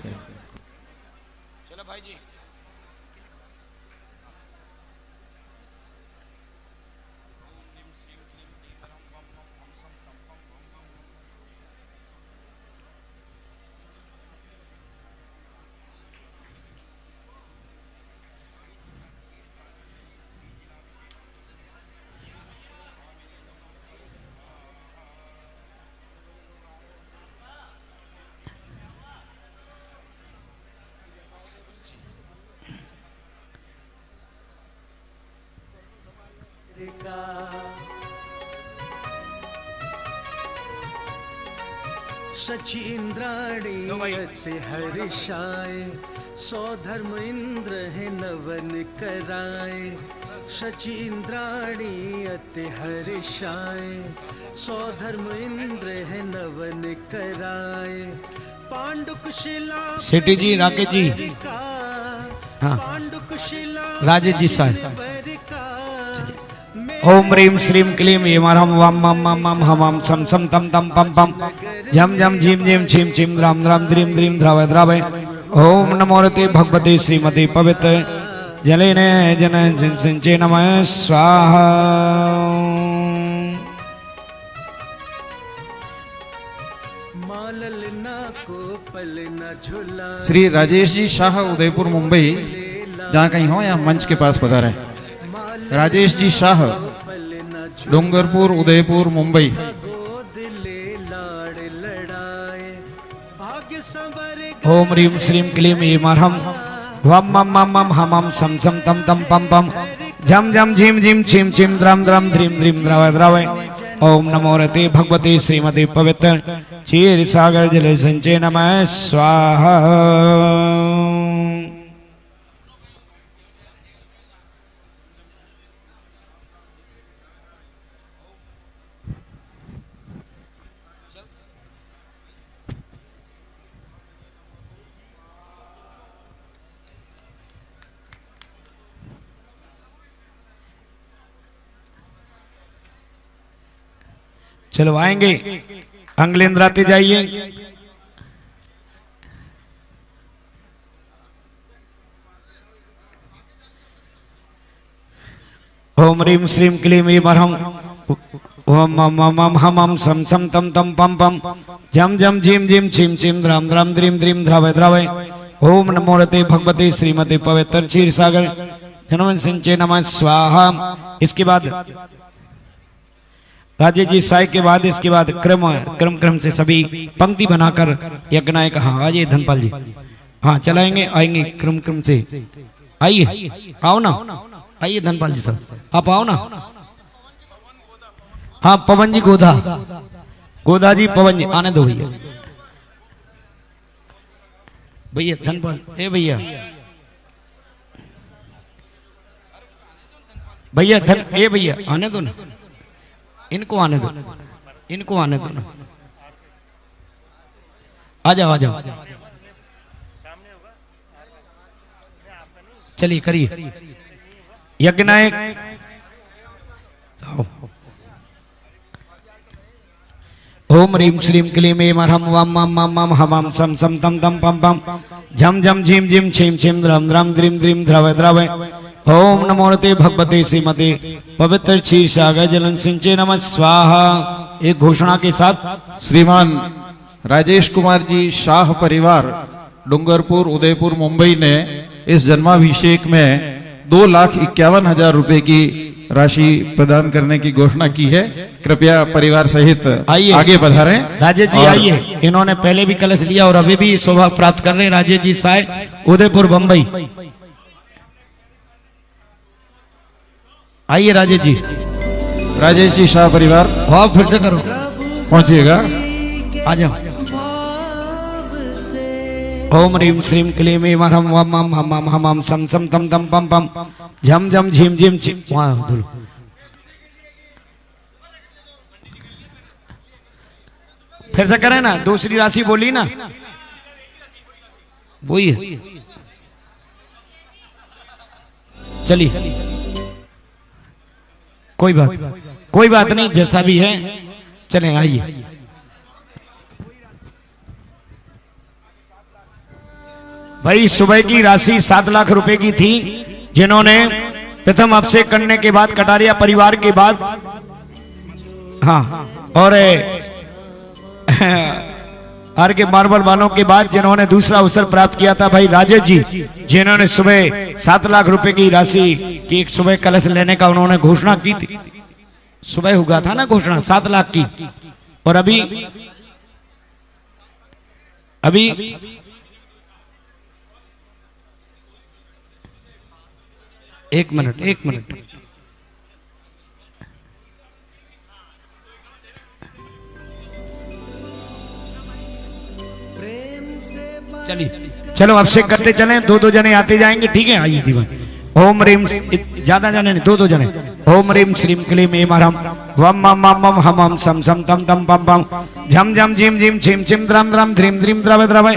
शची इंद्राणी अति हर्षाय, सौ धर्म इंद्र है नवन कराए। शची इंद्राणी अति हर्षाय, सौ धर्म इंद्र है नवन कराए। पांडुक शिला सेठी जी, राकेश जी, हाँ, राजेश जी साहब। ओम ह्रीम श्रीम क्लीम येमरहम वम मम मम मम हमम सम सम तम तम पम पम झम झम झीम झीम छीम छीम द्राम द्राम द्रीम द्रीम द्रावय द्रावय। ओम नमो रते भगवते श्रीमते पवित्र जलेने जन जन सिंचे नमः स्वाहा। श्री राजेश जी शाह, उदयपुर मुंबई, जहाँ कहीं हो या मंच के पास पधारे। राजेश जी शाह, डूंगरपुर, उदयपुर, मुंबई। ओम ह्रीम श्रीम क्लीम येमरहम वम मम मम मम हमम सम सम तम तम पम पम झम झम झीम झीम छीम छीम द्राम द्राम द्रीम द्रीम द्रावय द्रावय। ओम नमो रते भगवते श्रीमते पवित्र क्षीर सागर जल संचय नमः स्वाहा। चलो आएंगे, अंगलेंद्राते जाइए। ओम ह्रीम श्रीम क्लीम येमरहम ओम मम मम हमम सम सम तम तम पम पम झम झम झीम झीम छीम छीम द्राम द्राम द्रीम द्रीम द्रावय द्रावय। ओम नमो रते भगवते श्रीमते पवित्र क्षीर सागर जनवन सिंचे नमः स्वाहा। इसके बाद राजेश जी साई के बाद इसके बाद क्रम से सभी पंक्ति बनाकर यज्ञनायक, हाँ आइए धनपाल जी, हाँ चलाएंगे, आएंगे क्रम से। आइए, आओ ना, आइए धनपाल जी साहब, आप आओ ना। हाँ पवन जी, गोदा जी, पवन जी आने दो भैया। भैया धनपाल, ए भैया भैया धन, ए भैया आने दो ना, इनको आने दो, इनको आने दो ना। आ जाओ आ जाओ, चलिए करिए यज्ञनायक। ओम ह्रीम श्रीम क्लीम येमरहम वम मम मम मम हमम सम सम तम तम पम पम झम झम झीम झीम छीम छीम द्राम द्राम द्रीम द्रीम द्रावय द्रावय। ओम नमो रते भगवते श्रीमते पवित्र क्षीर सागर जलन सिंचे नमः स्वाहा। एक घोषणा के साथ श्रीमान राजेश कुमार जी शाह परिवार, डूंगरपुर, उदयपुर, मुंबई ने इस जन्माभिषेक में 2,51,000 रुपए की राशि प्रदान करने की घोषणा की है। कृपया परिवार सहित आगे पधारें। राजेश जी आइए, इन्होंने पहले भी कलश लिया और अभी भी सौभाग्य प्राप्त कर रहे हैं। राजेश जी साय, उदयपुर, मुंबई, आइए राजेश जी। राजेश जी शाह परिवार, भाव फिर से करो, पहुंचिएगा, आ जाओ। ओम ह्रीम श्रीम क्लीम येमरहम वम मम हमम हमम सम सम तम तम पम पम झम झम झीम झीम छीम। वहां धुलो, फिर से करें ना, दूसरी राशि बोली ना, वही है। चलिए कोई बात नहीं, जैसा भी है चलें, आइए। भाई सुबह की राशि 7 लाख रुपए की थी, जिन्होंने प्रथम अभिषेक करने के बाद कटारिया परिवार के बाद, हाँ, और आर के मार्बल वालों के बाद जिन्होंने दूसरा अवसर प्राप्त किया था भाई राजेश जी, जिन्होंने सुबह 7 लाख रुपए की राशि की एक सुबह कलश लेने का उन्होंने घोषणा की थी। सुबह हुआ था ना घोषणा 7 लाख की। और अभी एक मिनट चलिए चलो अभिषेक करते चलें, दो दो जने आते जाएंगे, ठीक है। आइए दीवान। ओम रीम, ज्यादा जने नहीं, दो दो जने। ओम रीम श्रीम क्लीम एम हरम वम मम मम मम हम हम सम सम तम तम पम पम झम झम झिम झिम छिम छिम द्रम द्रम ध्रीम ध्रीम द्रव द्रव।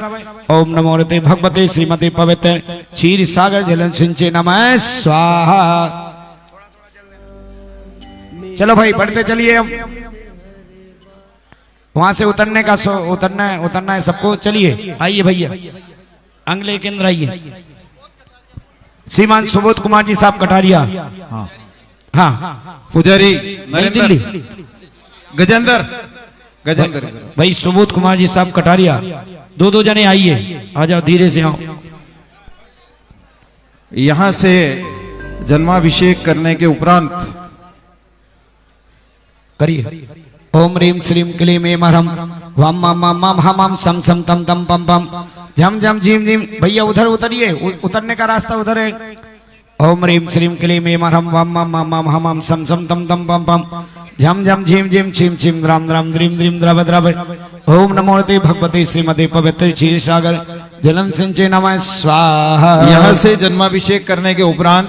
ओम नमो रते भगवते श्रीमते पवित्र क्षीर सागर जलन सिंचे नमः स्वाहा। चलो भाई बढ़ते चलिए, अब वहां से उतरने का उतरना है सबको। चलिए आइए भैया, अगले केंद्र आइए। श्रीमान सुबोध कुमार जी साहब कटारिया। हाँ हाँ पुजारी नई दिल्ली। गजेंद्र गजेंद्र भाई सुबोध कुमार जी साहब कटारिया, दो दो जने आइए, आ जाओ, धीरे से आओ। यहाँ से जन्माभिषेक करने के उपरांत करिए। ओम रीम श्रीम क्लीम एम हरम वम मम मम मम हम हम सम सम तम तम पम पम झम झम झिम झिम। भैया उधर उतरिए, उतरने का रास्ता उधर है। ओम रीम श्रीम क्लीम एम हरम वम मम मम मम हम हम सम सम तम तम पम पम झम झम झिम झिम छिम छिम द्राम द्राम द्रीम द्रीम द्रव द्रव। ओम नमो ते भगवते श्रीमते पवित्र क्षीर सागर जलम सिंचे नमः स्वाहा। यहाँ से जन्माभिषेक करने के उपरांत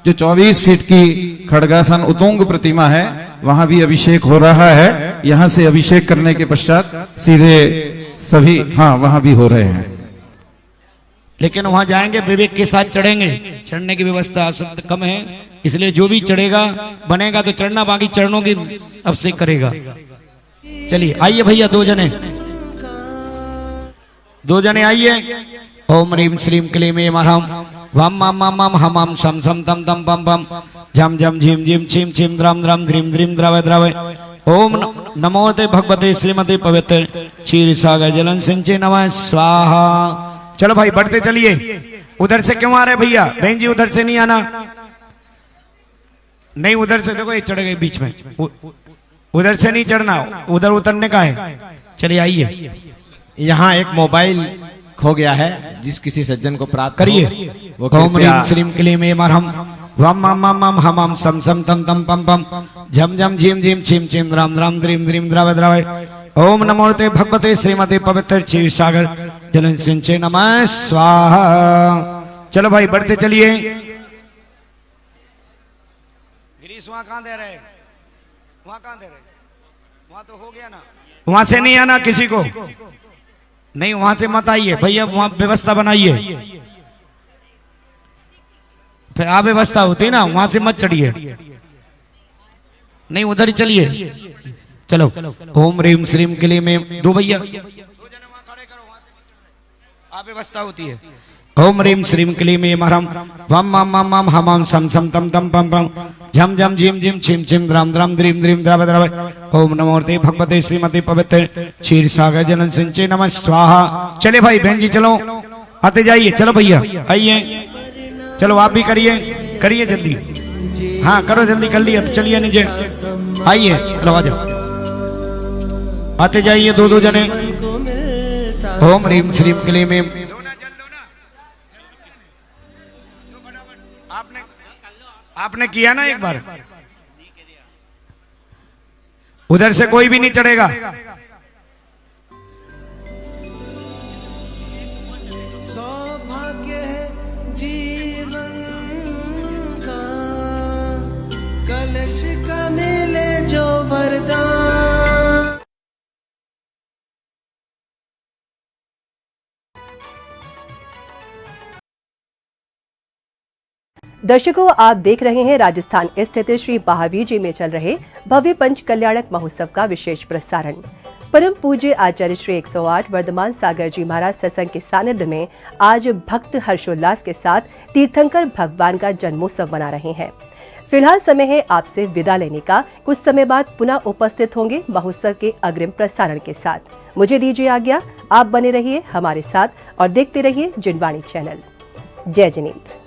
जो 24 फीट की खड़गासन उतुंग प्रतिमा है, वहां भी अभिषेक हो रहा है। यहाँ से अभिषेक करने के पश्चात सीधे सभी, हाँ वहां भी हो रहे हैं, लेकिन वहां जाएंगे विवेक के साथ चढ़ेंगे। चढ़ने की व्यवस्था असुविधा कम है, इसलिए जो भी चढ़ेगा बनेगा तो चढ़ना, बाकी चरणों की अभिषेक करेगा। चलिए आइए भैया, दो जने आइए। ओम रीम श्रीम क्लीम एम हरम वम मम मम मम हम हम सम सम तम तम पम पम झम झम झिम झिम छिम छिम द्रम द्रम ध्रीम ध्रीम द्रव द्रव। ओम नमो ते भगवते श्रीमते पवित्र क्षीर सागर जलन सिंचे नमः स्वाहा। चलो भाई बढ़ते चलिए। उधर से क्यों आ रहे भैया? बहन जी उधर से नहीं आना, नहीं उधर से, देखो ये चढ़ गए बीच में, उधर से नहीं चढ़ना, उधर उतरने का है। चलिए आइए। यहाँ एक मोबाइल खो गया है, जिस किसी सज्जन को प्राप्त करिए। ओम रीम श्रीम क्लीम एम हरम वम मम मम मम हम हम सम सम तम तम पम पम झम झम झिम झिम छिम छिम राम राम द्रीम द्रीम द्रव द्रव। ओम नमो ते भगवते श्रीमते पवित्र क्षीर सागर जलन सिंचे नमः स्वाहा। चलो भाई बढ़ते चलिए। गिरीश वहां कहां दे रहे? वहां कहां दे रहे? वहां तो हो गया ना, वहां से नहीं आना किसी को, नहीं वहां से मत आइए भैया, वहां व्यवस्था बनाइए। फिर आप व्यवस्था होती ना, वहां से मत चढ़िए, नहीं उधर ही चलिए। चलो ओम रीम श्रीम क्लीम एम, दो भैया दो जने वहां खड़े करो, वहां से आप व्यवस्था होती है। ओम रीम श्रीम क्लीम एम हरम वम मम मम मम हम हम सम सम तम तम पम पम झम झम झिम झिम छिम छिम द्राम द्राम द्रीम द्रीम द्रव द्रव। ओम नमो ते भगवते श्रीमते पवित्र क्षीर सागर जलन सिंचे नमः स्वाहा। चले भाई बहन जी चलो, आते जाइए। चलो भैया आइए, चलो आप भी करिए, करिए जल्दी, हाँ करो जल्दी, कर लिया तो चलिए नीचे आइए। चलो आ जाओ, आते जाइए दो दो जने। ओम रीम श्रीम क्लीम एम, आपने किया ना एक बार, उधर से कोई भी नहीं चढ़ेगा। सौभाग्य है जीवन का, कलश का मिले जो वरदान। दर्शकों, आप देख रहे हैं राजस्थान स्थित श्री महावीर जी में चल रहे भव्य पंच कल्याणक महोत्सव का विशेष प्रसारण। परम पूज्य आचार्य श्री 108 वर्धमान सागर जी महाराज सत्संग के सानिध्य में आज भक्त हर्षोल्लास के साथ तीर्थंकर भगवान का जन्मोत्सव मना रहे हैं। फिलहाल समय है आपसे विदा लेने का। कुछ समय बाद पुनः उपस्थित होंगे महोत्सव के अग्रिम प्रसारण के साथ। मुझे दीजिए आज्ञा, आप बने रहिए हमारे साथ और देखते रहिए जिनवाणी चैनल। जय जिनेंद्र।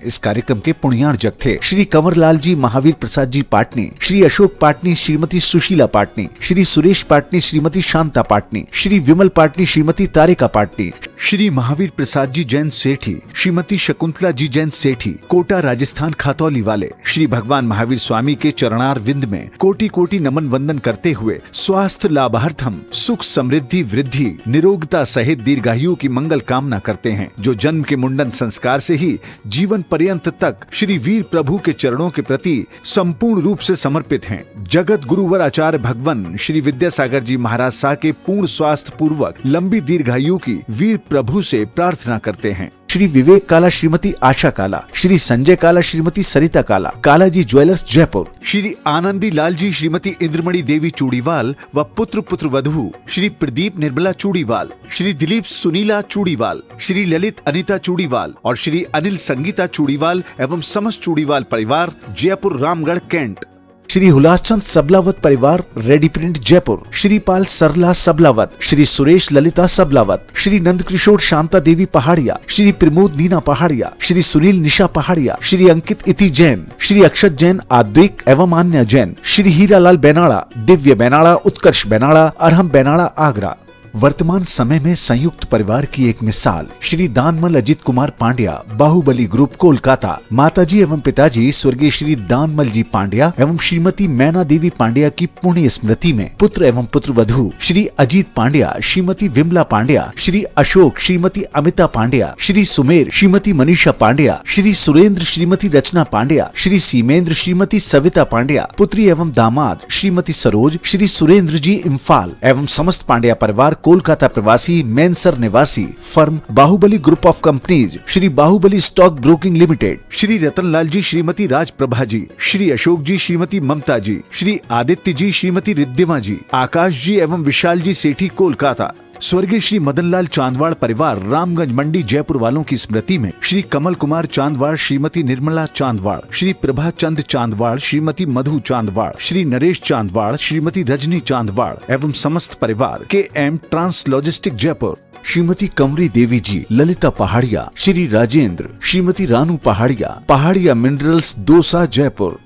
इस कार्यक्रम के पुण्यार्जक थे श्री कंवरलाल जी महावीर प्रसाद जी पाटनी, श्री अशोक पाटनी, श्रीमती सुशीला पाटनी, श्री सुरेश पाटनी, श्रीमती शांता पाटनी, श्री विमल पाटनी, श्रीमती तारिका पाटनी, श्री महावीर प्रसाद जी जैन सेठी, श्रीमती शकुंतला जी जैन सेठी, कोटा राजस्थान खातौली वाले श्री भगवान महावीर स्वामी के चरणार विंद में कोटि कोटि नमन वंदन करते हुए स्वास्थ्य लाभार्थम सुख समृद्धि वृद्धि निरोगता सहित दीर्घायु की मंगल कामना करते हैं, जो जन्म के मुंडन संस्कार से ही जीवन पर्यंत तक श्री वीर प्रभु के चरणों के प्रति संपूर्ण रूप से समर्पित हैं। जगत गुरुवर आचार्य भगवान श्री विद्यासागर जी महाराज शाह के पूर्ण स्वास्थ्य पूर्वक लंबी दीर्घायु की वीर प्रभु से प्रार्थना करते हैं। श्री विवेक काला श्रीमती आशा काला, श्री संजय काला श्रीमती सरिता काला, काला जी ज्वेलर्स जयपुर, श्री आनंदी लाल जी श्रीमती इंद्रमणि देवी चूड़ीवाल व पुत्र पुत्र वधू श्री प्रदीप निर्मला चूड़ीवाल, श्री दिलीप सुनीला चूड़ीवाल, श्री ललित अनिता चूड़ीवाल और श्री अनिल संगीता चूड़ीवाल एवं समस्त चूड़ीवाल परिवार जयपुर रामगढ़ कैंट। श्री हुलासचंद सबलावत परिवार रेडी प्रिंट जयपुर, श्री पाल सरला सबलावत, श्री सुरेश ललिता सबलावत, श्री नंदकिशोर शांता देवी पहाड़िया, श्री प्रमोद नीना पहाड़िया, श्री सुनील निशा पहाड़िया, श्री अंकित इति जैन, श्री अक्षत जैन आद्विक एवं अन्य जैन, श्री हीरालाल बेनाड़ा, दिव्य बेनाड़ा, उत्कर्ष बेनाड़ा, अरहम बेनाड़ा आगरा। वर्तमान समय में संयुक्त परिवार की एक मिसाल श्री दानमल अजित कुमार पांड्या, बाहुबली ग्रुप कोलकाता, माताजी एवं पिताजी स्वर्गीय श्री दानमल जी पांड्या एवं श्रीमती मैना देवी पांड्या की पुण्य स्मृति में पुत्र एवं पुत्र वधू श्री अजीत पांड्या, श्रीमती विमला पांड्या, श्री अशोक श्रीमती अमिता पांड्या, श्री सुमेर श्रीमती मनीषा पांड्या, श्री सुरेंद्र श्रीमती रचना पांड्या, श्री सीमेंद्र श्रीमती सविता पांड्या, पुत्री एवं दामाद श्रीमती सरोज, श्री सुरेंद्र जी इम्फाल एवं समस्त पांड्या परिवार कोलकाता प्रवासी मैनसर निवासी firm Bahubali group of companies, Shri Bahubali stock broking limited, Shri Ratanlal ji Shrimati Rajprabha ji, Shri Ashok ji Shrimati Mamta ji, Shri Aditya ji Shrimati Riddhima ji, Akash ji एवं विशाल जी सेठी कोलकाता, स्वर्गीय श्री मदनलाल चांदवाड़ परिवार रामगंज मंडी जयपुर वालों की स्मृति में श्री कमल कुमार चांदवाड़ श्रीमती निर्मला चांदवाड़, श्री प्रभा चंद चांदवाड़ श्रीमती मधु चांदवाड़, श्री नरेश चांदवाड़ श्रीमती रजनी चांदवाड़ एवं समस्त परिवार के M trans logistic Jaipur, Shrimati Kanwari Devi ji Lalita Pahadia, Shri Rajendra Shrimati Ranu Pahadia, Pahadia minerals Dausa Jaipur,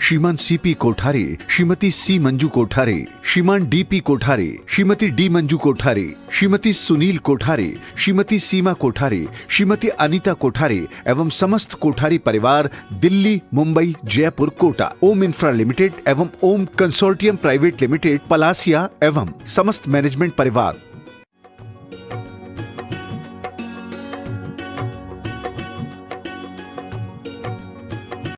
Shriman CP Kothari, Shrimati C Manju Kothari, Shriman DP Kothari, Shrimati D Manju Kothari, Shrimati Sunil Kothari, Shrimati Seema Kothari, Shrimati Anita Kothari एवं समस्त कोठारी परिवार दिल्ली, मुंबई, जयपुर, कोटा, ओम इंफ्रा लिमिटेड एवं Om consortium private limited Palasia एवं समस्त मैनेजमेंट परिवार,